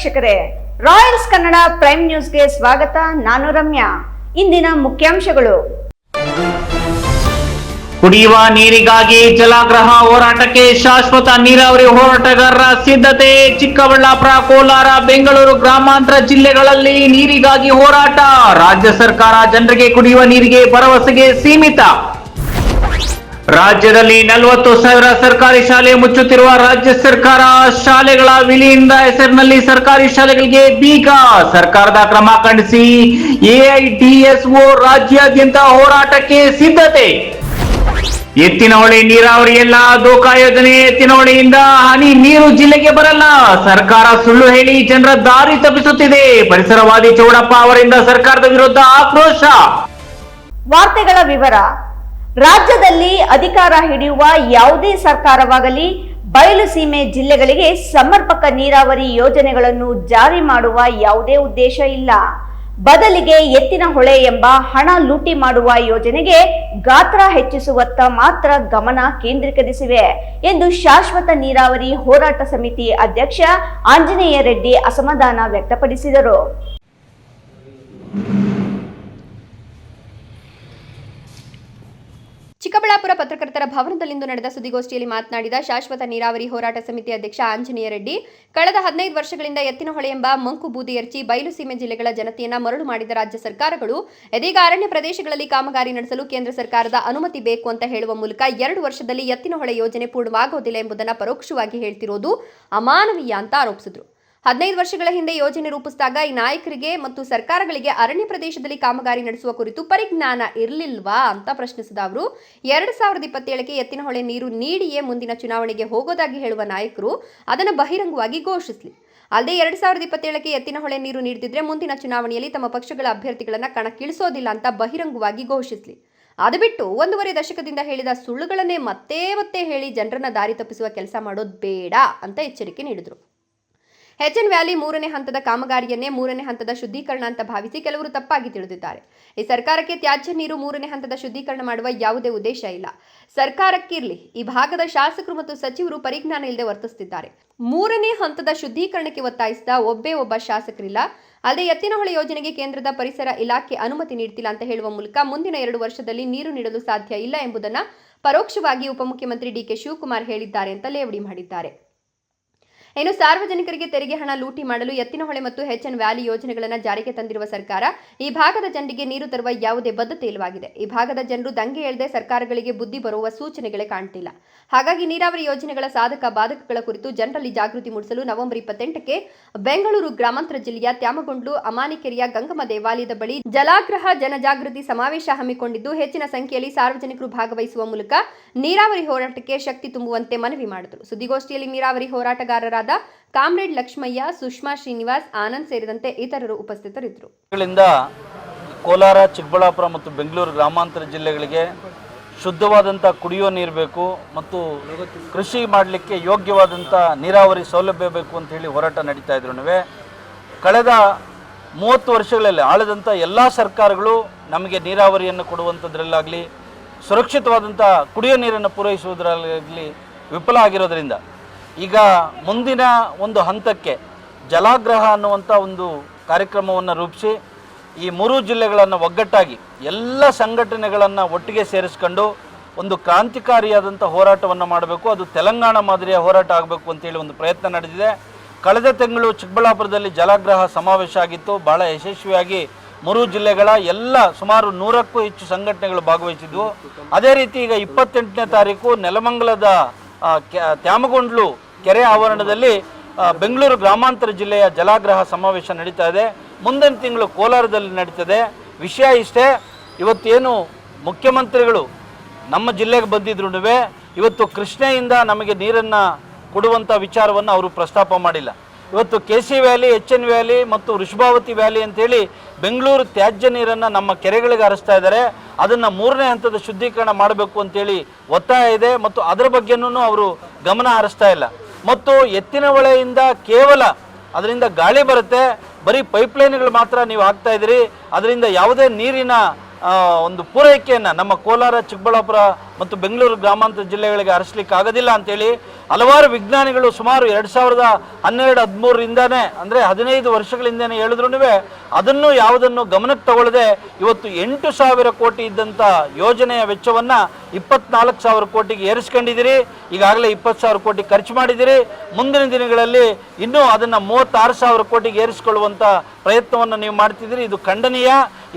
ವೀಕ್ಷಕರೇ, Royals Kannada prime ನ್ಯೂಸ್ಗೆ ಸ್ವಾಗತ. ನಾನು ರಮ್ಯಾ. ಇಂದಿನ ಮುಖ್ಯಾಂಶಗಳು: ಕುಡಿಯುವ ನೀರಿಗಾಗಿ ಜಲಾಗ್ರಹ ಹೋರಾಟಕ್ಕೆ ಶಾಶ್ವತ ನೀರಾವರಿ ಹೋರಾಟಗಾರರ ಸಿದ್ಧತೆ. ಚಿಕ್ಕಬಳ್ಳಾಪುರ, ಕೋಲಾರ, ಬೆಂಗಳೂರು ಗ್ರಾಮಾಂತರ ಜಿಲ್ಲೆಗಳಲ್ಲಿ ನೀರಿಗಾಗಿ ಹೋರಾಟ. ರಾಜ್ಯ ಸರ್ಕಾರ ಜನರಿಗೆ ಕುಡಿಯುವ ನೀರಿಗೆ ಭರವಸೆಗೆ ಸೀಮಿತ. ರಾಜ್ಯದಲ್ಲಿ 40,000 ಸರ್ಕಾರಿ ಶಾಲೆ ಮುಚ್ಚುತ್ತಿರುವ ರಾಜ್ಯ ಸರ್ಕಾರ. ಶಾಲೆಗಳ ವಿಲೀನದ ಹೆಸರಿನಲ್ಲಿ ಸರ್ಕಾರಿ ಶಾಲೆಗಳಿಗೆ ಬೀಗ. ಸರ್ಕಾರದ ಕ್ರಮ ಖಂಡಿಸಿ ಎಐಡಿಎಸ್ಒ ರಾಜ್ಯಾದ್ಯಂತ ಹೋರಾಟಕ್ಕೆ ಸಿದ್ಧತೆ. ಎತ್ತಿನಹೊಳೆ ನೀರಾವರಿ ಎಲ್ಲ ದೋಖಾ ಯೋಜನೆ. ಎತ್ತಿನಹೊಳೆಯಿಂದ ಹನಿ ನೀರು ಜಿಲ್ಲೆಗೆ ಬರಲ್ಲ. ಸರ್ಕಾರ ಸುಳ್ಳು ಹೇಳಿ ಜನರ ದಾರಿ ತಪ್ಪಿಸುತ್ತಿದೆ. ಪರಿಸರವಾದಿ ಚೌಡಪ್ಪ ಅವರಿಂದ ಸರ್ಕಾರದ ವಿರುದ್ಧ ಆಕ್ರೋಶ. ವಾರ್ತೆಗಳ ವಿವರ. ರಾಜ್ಯದಲ್ಲಿ ಅಧಿಕಾರ ಹಿಡಿಯುವ ಯಾವುದೇ ಸರ್ಕಾರವಾಗಲಿ ಬಯಲು ಸೀಮೆ ಜಿಲ್ಲೆಗಳಿಗೆ ಸಮರ್ಪಕ ನೀರಾವರಿ ಯೋಜನೆಗಳನ್ನು ಜಾರಿ ಮಾಡುವ ಯಾವುದೇ ಉದ್ದೇಶ ಇಲ್ಲ. ಬದಲಿಗೆ ಎತ್ತಿನಹೊಳೆ ಎಂಬ ಹಣ ಲೂಟಿ ಮಾಡುವ ಯೋಜನೆಗೆ ಗಾತ್ರ ಹೆಚ್ಚಿಸುವತ್ತ ಮಾತ್ರ ಗಮನ ಕೇಂದ್ರೀಕರಿಸಿವೆ ಎಂದು ಶಾಶ್ವತ ನೀರಾವರಿ ಹೋರಾಟ ಸಮಿತಿ ಅಧ್ಯಕ್ಷ ಆಂಜನೇಯ ರೆಡ್ಡಿ ಅಸಮಾಧಾನ ವ್ಯಕ್ತಪಡಿಸಿದರು. ಚಿಕ್ಕಬಳ್ಳಾಪುರ ಪತ್ರಕರ್ತರ ಭವನದಲ್ಲಿಂದು ನಡೆದ ಸುದ್ದಿಗೋಷ್ಠಿಯಲ್ಲಿ ಮಾತನಾಡಿದ ಶಾಶ್ವತ ನೀರಾವರಿ ಹೋರಾಟ ಸಮಿತಿ ಅಧ್ಯಕ್ಷ ಆಂಜನೇಯ ರೆಡ್ಡಿ, ಕಳೆದ 15 ವರ್ಷಗಳಿಂದ ಎತ್ತಿನಹೊಳೆ ಎಂಬ ಮಂಕು ಬೂದಿ ಎರಚಿ ಬಯಲುಸೀಮೆ ಜಿಲ್ಲೆಗಳ ಜನತೆಯನ್ನ ಮರಳು ಮಾಡಿದ ರಾಜ್ಯ ಸರ್ಕಾರಗಳು ಇದೀಗ ಅರಣ್ಯ ಪ್ರದೇಶಗಳಲ್ಲಿ ಕಾಮಗಾರಿ ನಡೆಸಲು ಕೇಂದ್ರ ಸರ್ಕಾರದ ಅನುಮತಿ ಬೇಕು ಅಂತ ಹೇಳುವ ಮೂಲಕ 2 ವರ್ಷದಲ್ಲಿ ಎತ್ತಿನಹೊಳೆ ಯೋಜನೆ ಪೂರ್ಣವಾಗುವುದಿಲ್ಲ ಎಂಬುದನ್ನು ಪರೋಕ್ಷವಾಗಿ ಹೇಳ್ತಿರೋದು ಅಮಾನವೀಯ ಅಂತ ಆರೋಪಿಸಿದರು. 15 ವರ್ಷಗಳ ಹಿಂದೆ ಯೋಜನೆ ರೂಪಿಸಿದಾಗ ಈ ನಾಯಕರಿಗೆ ಮತ್ತು ಸರ್ಕಾರಗಳಿಗೆ ಅರಣ್ಯ ಪ್ರದೇಶದಲ್ಲಿ ಕಾಮಗಾರಿ ನಡೆಸುವ ಕುರಿತು ಪರಿಜ್ಞಾನ ಇರಲಿಲ್ವಾ ಅಂತ ಪ್ರಶ್ನಿಸಿದ ಅವರು, 2027ಕ್ಕೆ ಎತ್ತಿನಹೊಳೆ ನೀರು ನೀಡಿಯೇ ಮುಂದಿನ ಚುನಾವಣೆಗೆ ಹೋಗೋದಾಗಿ ಹೇಳುವ ನಾಯಕರು ಅದನ್ನು ಬಹಿರಂಗವಾಗಿ ಘೋಷಿಸಲಿ. ಅಲ್ಲದೆ 2027ಕ್ಕೆ ಎತ್ತಿನಹೊಳೆ ನೀರು ನೀಡುತ್ತಿದ್ರೆ ಮುಂದಿನ ಚುನಾವಣೆಯಲ್ಲಿ ತಮ್ಮ ಪಕ್ಷಗಳ ಅಭ್ಯರ್ಥಿಗಳನ್ನ ಕಣಕ್ಕಿಳಿಸೋದಿಲ್ಲ ಅಂತ ಬಹಿರಂಗವಾಗಿ ಘೋಷಿಸಲಿ. ಅದು ಬಿಟ್ಟು 1.5 ದಶಕದಿಂದ ಹೇಳಿದ ಸುಳ್ಳುಗಳನ್ನೇ ಮತ್ತೆ ಮತ್ತೆ ಹೇಳಿ ಜನರನ್ನ ದಾರಿ ತಪ್ಪಿಸುವ ಕೆಲಸ ಮಾಡೋದು ಬೇಡ ಅಂತ ಎಚ್ಚರಿಕೆ ನೀಡಿದರು. ಹೆಚ್ಎನ್ ವ್ಯಾಲಿ 3ನೇ ಹಂತದ ಕಾಮಗಾರಿಯನ್ನೇ 3ನೇ ಹಂತದ ಶುದ್ಧೀಕರಣ ಅಂತ ಭಾವಿಸಿ ಕೆಲವರು ತಪ್ಪಾಗಿ ತಿಳಿದಿದ್ದಾರೆ. ಈ ಸರ್ಕಾರಕ್ಕೆ ತ್ಯಾಜ್ಯ ನೀರು 3ನೇ ಹಂತದ ಶುದ್ಧೀಕರಣ ಮಾಡುವ ಯಾವುದೇ ಉದ್ದೇಶ ಇಲ್ಲ. ಸರ್ಕಾರಕ್ಕಿರಲಿ, ಈ ಭಾಗದ ಶಾಸಕರು ಮತ್ತು ಸಚಿವರು ಪರಿಜ್ಞಾನ ಇಲ್ಲದೆ ವರ್ತಿಸುತ್ತಿದ್ದಾರೆ. 3ನೇ ಹಂತದ ಶುದ್ಧೀಕರಣಕ್ಕೆ ಒತ್ತಾಯಿಸಿದ ಒಬ್ಬ ಶಾಸಕರಿಲ್ಲ. ಅಲ್ಲದೆ ಎತ್ತಿನಹೊಳೆ ಯೋಜನೆಗೆ ಕೇಂದ್ರದ ಪರಿಸರ ಇಲಾಖೆ ಅನುಮತಿ ನೀಡುತ್ತಿಲ್ಲ ಅಂತ ಹೇಳುವ ಮೂಲಕ ಮುಂದಿನ 2 ವರ್ಷದಲ್ಲಿ ನೀರು ನೀಡಲು ಸಾಧ್ಯ ಇಲ್ಲ ಎಂಬುದನ್ನು ಪರೋಕ್ಷವಾಗಿ ಉಪಮುಖ್ಯಮಂತ್ರಿ ಡಿಕೆ ಶಿವಕುಮಾರ್ ಹೇಳಿದ್ದಾರೆ ಅಂತ ಲೇವಡಿ ಮಾಡಿದ್ದಾರೆ. ಇನ್ನು ಸಾರ್ವಜನಿಕರಿಗೆ ತೆರಿಗೆ ಹಣ ಲೂಟಿ ಮಾಡಲು ಎತ್ತಿನಹೊಳೆ ಮತ್ತು ಹೆಚ್ಎನ್ ವ್ಯಾಲಿ ಯೋಜನೆಗಳನ್ನು ಜಾರಿಗೆ ತಂದಿರುವ ಸರ್ಕಾರ ಈ ಭಾಗದ ಜನರಿಗೆ ನೀರು ತರುವ ಯಾವುದೇ ಬದ್ಧತೆ ಇಲ್ಲವಾಗಿದೆ. ಈ ಭಾಗದ ಜನರು ದಂಗೆ ಎಳೆದೇ ಸರ್ಕಾರಗಳಿಗೆ ಬುದ್ಧಿ ಬರುವ ಸೂಚನೆಗಳೇ ಕಾಣ್ತಿಲ್ಲ. ಹಾಗಾಗಿ ನೀರಾವರಿ ಯೋಜನೆಗಳ ಸಾಧಕ ಬಾಧಕಗಳ ಕುರಿತು ಜನರಲ್ಲಿ ಜಾಗೃತಿ ಮೂಡಿಸಲು ನವೆಂಬರ್ 28ಕ್ಕೆ ಬೆಂಗಳೂರು ಗ್ರಾಮಾಂತರ ಜಿಲ್ಲೆಯ ತ್ಯಾಮಗೊಂಡ್ಲು ಅಮಾನಿಕೆರೆಯ ಗಂಗಮ್ಮ ದೇವಾಲಯದ ಬಳಿ ಜಲಾಗ್ರಹ ಜನಜಾಗೃತಿ ಸಮಾವೇಶ ಹಮ್ಮಿಕೊಂಡಿದ್ದು ಹೆಚ್ಚಿನ ಸಂಖ್ಯೆಯಲ್ಲಿ ಸಾರ್ವಜನಿಕರು ಭಾಗವಹಿಸುವ ಮೂಲಕ ನೀರಾವರಿ ಹೋರಾಟಕ್ಕೆ ಶಕ್ತಿ ತುಂಬುವಂತೆ ಮನವಿ ಮಾಡಿದರು. ಸುದ್ದಿಗೋಷ್ಠಿಯಲ್ಲಿ ನೀರಾವರಿ ಹೋರಾಟಗಾರರಾದ ಕಾಮ್ರೇಡ್ ಲಕ್ಷ್ಮಯ್ಯ, ಸುಷ್ಮಾ ಶ್ರೀನಿವಾಸ್, ಆನಂದ್ ಸೇರಿದಂತೆ ಇತರರು ಉಪಸ್ಥಿತರಿದ್ದರು. ಕೋಲಾರ, ಚಿಕ್ಕಬಳ್ಳಾಪುರ ಮತ್ತು ಬೆಂಗಳೂರು ಗ್ರಾಮಾಂತರ ಜಿಲ್ಲೆಗಳಿಗೆ ಶುದ್ಧವಾದಂಥ ಕುಡಿಯುವ ನೀರು ಬೇಕು ಮತ್ತು ಕೃಷಿ ಮಾಡಲಿಕ್ಕೆ ಯೋಗ್ಯವಾದಂಥ ನೀರಾವರಿ ಸೌಲಭ್ಯ ಬೇಕು ಅಂತ ಹೇಳಿ ಹೋರಾಟ ನಡೀತಾ ಇದ್ರು. ಕಳೆದ 30 ವರ್ಷಗಳಲ್ಲಿ ಆಳದಂಥ ಎಲ್ಲ ಸರ್ಕಾರಗಳು ನಮಗೆ ನೀರಾವರಿಯನ್ನು ಕೊಡುವಂಥದ್ರಲ್ಲಾಗಲಿ ಸುರಕ್ಷಿತವಾದಂಥ ಕುಡಿಯೋ ನೀರನ್ನು ಪೂರೈಸುವುದರಲ್ಲಿ ವಿಫಲ ಆಗಿರೋದ್ರಿಂದ ಈಗ ಮುಂದಿನ ಒಂದು ಹಂತಕ್ಕೆ ಜಲಾಗ್ರಹ ಅನ್ನುವಂಥ ಒಂದು ಕಾರ್ಯಕ್ರಮವನ್ನು ರೂಪಿಸಿ ಈ 3 ಜಿಲ್ಲೆಗಳನ್ನು ಒಗ್ಗಟ್ಟಾಗಿ ಎಲ್ಲ ಸಂಘಟನೆಗಳನ್ನು ಒಟ್ಟಿಗೆ ಸೇರಿಸ್ಕೊಂಡು ಒಂದು ಕ್ರಾಂತಿಕಾರಿಯಾದಂಥ ಹೋರಾಟವನ್ನು ಮಾಡಬೇಕು. ಅದು ತೆಲಂಗಾಣ ಮಾದರಿಯ ಹೋರಾಟ ಆಗಬೇಕು ಅಂತೇಳಿ ಒಂದು ಪ್ರಯತ್ನ ನಡೆದಿದೆ. ಕಳೆದ ತಿಂಗಳು ಚಿಕ್ಕಬಳ್ಳಾಪುರದಲ್ಲಿ ಜಲಾಗ್ರಹ ಸಮಾವೇಶ ಆಗಿತ್ತು. ಭಾಳ ಯಶಸ್ವಿಯಾಗಿ 3 ಜಿಲ್ಲೆಗಳ ಎಲ್ಲ ಸುಮಾರು 100ಕ್ಕೂ ಹೆಚ್ಚು ಸಂಘಟನೆಗಳು ಭಾಗವಹಿಸಿದ್ವು. ಅದೇ ರೀತಿ ಈಗ 28ನೇ ತಾರೀಕು ನೆಲಮಂಗಲದ ತ್ಯಾಮಗೊಂಡ್ಲು ಕೆರೆ ಆವರಣದಲ್ಲಿ ಬೆಂಗಳೂರು ಗ್ರಾಮಾಂತರ ಜಿಲ್ಲೆಯ ಜಲಾಗ್ರಹ ಸಮಾವೇಶ ನಡೀತಾ ಇದೆ. ಮುಂದಿನ ತಿಂಗಳು ಕೋಲಾರದಲ್ಲಿ ನಡೀತದೆ. ವಿಷಯ ಇಷ್ಟೇ, ಇವತ್ತೇನು ಮುಖ್ಯಮಂತ್ರಿಗಳು ನಮ್ಮ ಜಿಲ್ಲೆಗೆ ಬಂದಿದ್ರು ಇವತ್ತು ಕೃಷ್ಣೆಯಿಂದ ನಮಗೆ ನೀರನ್ನು ಕೊಡುವಂಥ ವಿಚಾರವನ್ನು ಅವರು ಪ್ರಸ್ತಾಪ ಮಾಡಿಲ್ಲ. ಇವತ್ತು KC ವ್ಯಾಲಿ, HN ವ್ಯಾಲಿ ಮತ್ತು ವೃಷಭಾವತಿ ವ್ಯಾಲಿ ಅಂತೇಳಿ ಬೆಂಗಳೂರು ತ್ಯಾಜ್ಯ ನೀರನ್ನು ನಮ್ಮ ಕೆರೆಗಳಿಗೆ ಹರಿಸ್ತಾ ಇದ್ದಾರೆ. ಅದನ್ನು 3ನೇ ಹಂತದ ಶುದ್ಧೀಕರಣ ಮಾಡಬೇಕು ಅಂತೇಳಿ ಒತ್ತಾಯ ಇದೆ ಮತ್ತು ಅದರ ಬಗ್ಗೆನೂ ಅವರು ಗಮನ ಹರಿಸ್ತಾ ಇಲ್ಲ. ಮತ್ತು ಎತ್ತಿನಹೊಳೆಯಿಂದ ಕೇವಲ ಅದರಿಂದ ಗಾಳಿ ಬರುತ್ತೆ, ಬರೀ ಪೈಪ್ಲೈನ್ಗಳು ಮಾತ್ರ ನೀವು ಹಾಕ್ತಾ ಇದ್ದೀರಿ, ಅದರಿಂದ ಯಾವುದೇ ನೀರಿನ ಒಂದು ಪೂರೈಕೆಯನ್ನು ನಮ್ಮ ಕೋಲಾರ, ಚಿಕ್ಕಬಳ್ಳಾಪುರ ಮತ್ತು ಬೆಂಗಳೂರು ಗ್ರಾಮಾಂತರ ಜಿಲ್ಲೆಗಳಿಗೆ ಹರಿಸ್ಲಿಕ್ಕೆ ಆಗೋದಿಲ್ಲ ಅಂತೇಳಿ ಹಲವಾರು ವಿಜ್ಞಾನಿಗಳು ಸುಮಾರು 2012-13ರಿಂದನೇ ಅಂದರೆ 15 ವರ್ಷಗಳಿಂದನೇ ಹೇಳಿದ್ರೂ ಅದನ್ನು ಯಾವುದನ್ನು ಗಮನಕ್ಕೆ ತಗೊಳ್ಳದೆ ಇವತ್ತು 8,000 ಕೋಟಿ ಇದ್ದಂಥ ಯೋಜನೆಯ ವೆಚ್ಚವನ್ನು 24,000 ಕೋಟಿಗೆ ಏರಿಸ್ಕೊಂಡಿದ್ದೀರಿ. ಈಗಾಗಲೇ 20,000 ಕೋಟಿ ಖರ್ಚು ಮಾಡಿದ್ದೀರಿ. ಮುಂದಿನ ದಿನಗಳಲ್ಲಿ ಇನ್ನೂ ಅದನ್ನು 36,000 ಕೋಟಿಗೆ ಏರಿಸಿಕೊಳ್ಳುವಂಥ ಪ್ರಯತ್ನವನ್ನು ನೀವು ಮಾಡ್ತಿದ್ದೀರಿ. ಇದು ಖಂಡನೀಯ.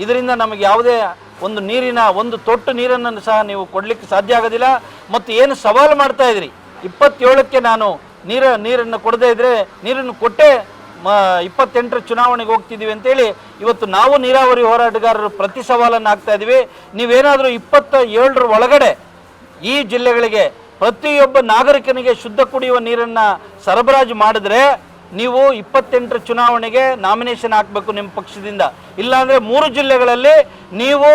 ಇದರಿಂದ ನಮಗೆ ಯಾವುದೇ ಒಂದು ನೀರಿನ ಒಂದು ತೊಟ್ಟು ನೀರನ್ನು ಸಹ ನೀವು ಕೊಡಲಿಕ್ಕೆ ಸಾಧ್ಯ ಆಗೋದಿಲ್ಲ. ಮತ್ತು ಏನು ಸವಾಲು ಮಾಡ್ತಾ ಇದ್ರಿ 27ಕ್ಕೆ ನಾನು ನೀರನ್ನು ಕೊಡದೇ ಇದ್ದರೆ ನೀರನ್ನು ಕೊಟ್ಟೇ 28ರ ಚುನಾವಣೆಗೆ ಹೋಗ್ತಿದ್ದೀವಿ ಅಂತೇಳಿ ಇವತ್ತು ನಾವು ನೀರಾವರಿ ಹೋರಾಟಗಾರರು ಪ್ರತಿ ಸವಾಲನ್ನು ಹಾಕ್ತಾ ಇದ್ದೀವಿ. ನೀವೇನಾದರೂ 27ರ ಒಳಗಡೆ ಈ ಜಿಲ್ಲೆಗಳಿಗೆ ಪ್ರತಿಯೊಬ್ಬ ನಾಗರಿಕನಿಗೆ ಶುದ್ಧ ಕುಡಿಯುವ ನೀರನ್ನು ಸರಬರಾಜು ಮಾಡಿದ್ರೆ ನೀವು 28ರ ಚುನಾವಣೆಗೆ ನಾಮಿನೇಷನ್ ಹಾಕಬೇಕು ನಿಮ್ಮ ಪಕ್ಷದಿಂದ. ಇಲ್ಲಾಂದರೆ 3 ಜಿಲ್ಲೆಗಳಲ್ಲಿ ನೀವು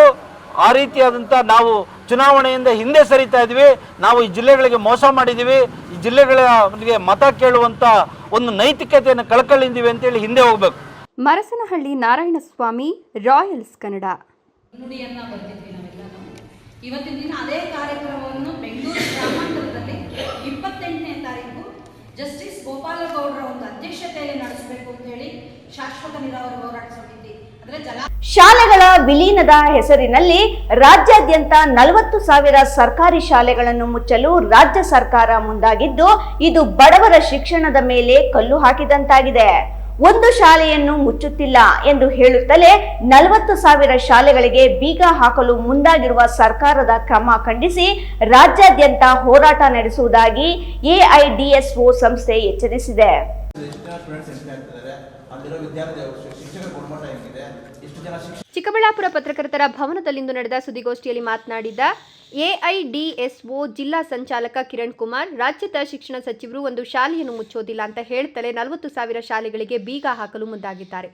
ಆ ರೀತಿಯಾದಂಥ ನಾವು ಚುನಾವಣೆಯಿಂದ ಹಿಂದೆ ಸರಿತಾ ಇದ್ವಿ, ನಾವು ಈ ಜಿಲ್ಲೆಗಳಿಗೆ ಮೋಸ ಮಾಡಿದ್ದೀವಿ, ಈ ಜಿಲ್ಲೆಗಳಿಗೆ ಮತ ಕೇಳುವಂಥ ಒಂದು ನೈತಿಕತೆಯನ್ನು ಕಳ್ಕೊಳ್ಳಿದ್ದೀವಿ ಅಂತೇಳಿ ಹಿಂದೆ ಹೋಗ್ಬೇಕು. ಮರಸನಹಳ್ಳಿ ನಾರಾಯಣಸ್ವಾಮಿ, ರಾಯಲ್ಸ್ ಕನ್ನಡ. ನುಡಿಯನ್ನು ಬರ್ತಿದ್ವಿ ನಾವೆಲ್ಲರೂ. ಇವತ್ತಿನ ದಿನ ಅದೇ ಕಾರ್ಯಕ್ರಮವನ್ನು ಬೆಂಗಳೂರು ಗ್ರಾಮಾಂತರದಲ್ಲಿ 28ನೇ ತಾರೀಕು ಜಸ್ಟಿಸ್ ಗೋಪಾಲಗೌಡರ ಒಂದು ಅಧ್ಯಕ್ಷತೆಯಲ್ಲಿ ನಡೆಸಬೇಕು ಅಂತ ಹೇಳಿ ಶಾಶ್ವತ ನೀರಾವರಿ ಹೋರಾಟ ಸಮಿತಿ ಅಂದ್ರೆ ಶಾಲೆಗಳ ವಿಲೀನದ ಹೆಸರಿನಲ್ಲಿ ರಾಜ್ಯಾದ್ಯಂತ 40,000 ಸರ್ಕಾರಿ ಶಾಲೆಗಳನ್ನು ಮುಚ್ಚಲು ರಾಜ್ಯ ಸರ್ಕಾರ ಮುಂದಾಗಿದ್ದು, ಇದು ಬಡವರ ಶಿಕ್ಷಣದ ಮೇಲೆ ಕಲ್ಲು ಹಾಕಿದಂತಾಗಿದೆ. ಒಂದು ಶಾಲೆಯನ್ನು ಮುಚ್ಚುತ್ತಿಲ್ಲ ಎಂದು ಹೇಳುತ್ತಲೇ 40,000 ಶಾಲೆಗಳಿಗೆ ಬೀಗ ಹಾಕಲು ಮುಂದಾಗಿರುವ ಸರ್ಕಾರದ ಕ್ರಮ ಖಂಡಿಸಿ ರಾಜ್ಯಾದ್ಯಂತ ಹೋರಾಟ ನಡೆಸುವುದಾಗಿ ಎಐಡಿಎಸ್ಒ ಸಂಸ್ಥೆ ಎಚ್ಚರಿಸಿದೆ. ಚಿಕ್ಕಬಳ್ಳಾಪುರ ಪತ್ರಕರ್ತರ ಭವನದಲ್ಲಿಂದು ನಡೆದ ಸುದ್ದಿಗೋಷ್ಠಿಯಲ್ಲಿ ಮಾತನಾಡಿದ ಎಐಡಿಎಸ್ಒ ಜಿಲ್ಲಾ ಸಂಚಾಲಕ ಕಿರಣ್ ಕುಮಾರ್, ರಾಜ್ಯದ ಶಿಕ್ಷಣ ಸಚಿವರು ಒಂದು ಶಾಲೆಯನ್ನು ಮುಚ್ಚೋದಿಲ್ಲ ಅಂತ ಹೇಳ್ತಲೇ 40,000 ಶಾಲೆಗಳಿಗೆ ಬೀಗ ಹಾಕಲು ಮುಂದಾಗಿದ್ದಾರೆ.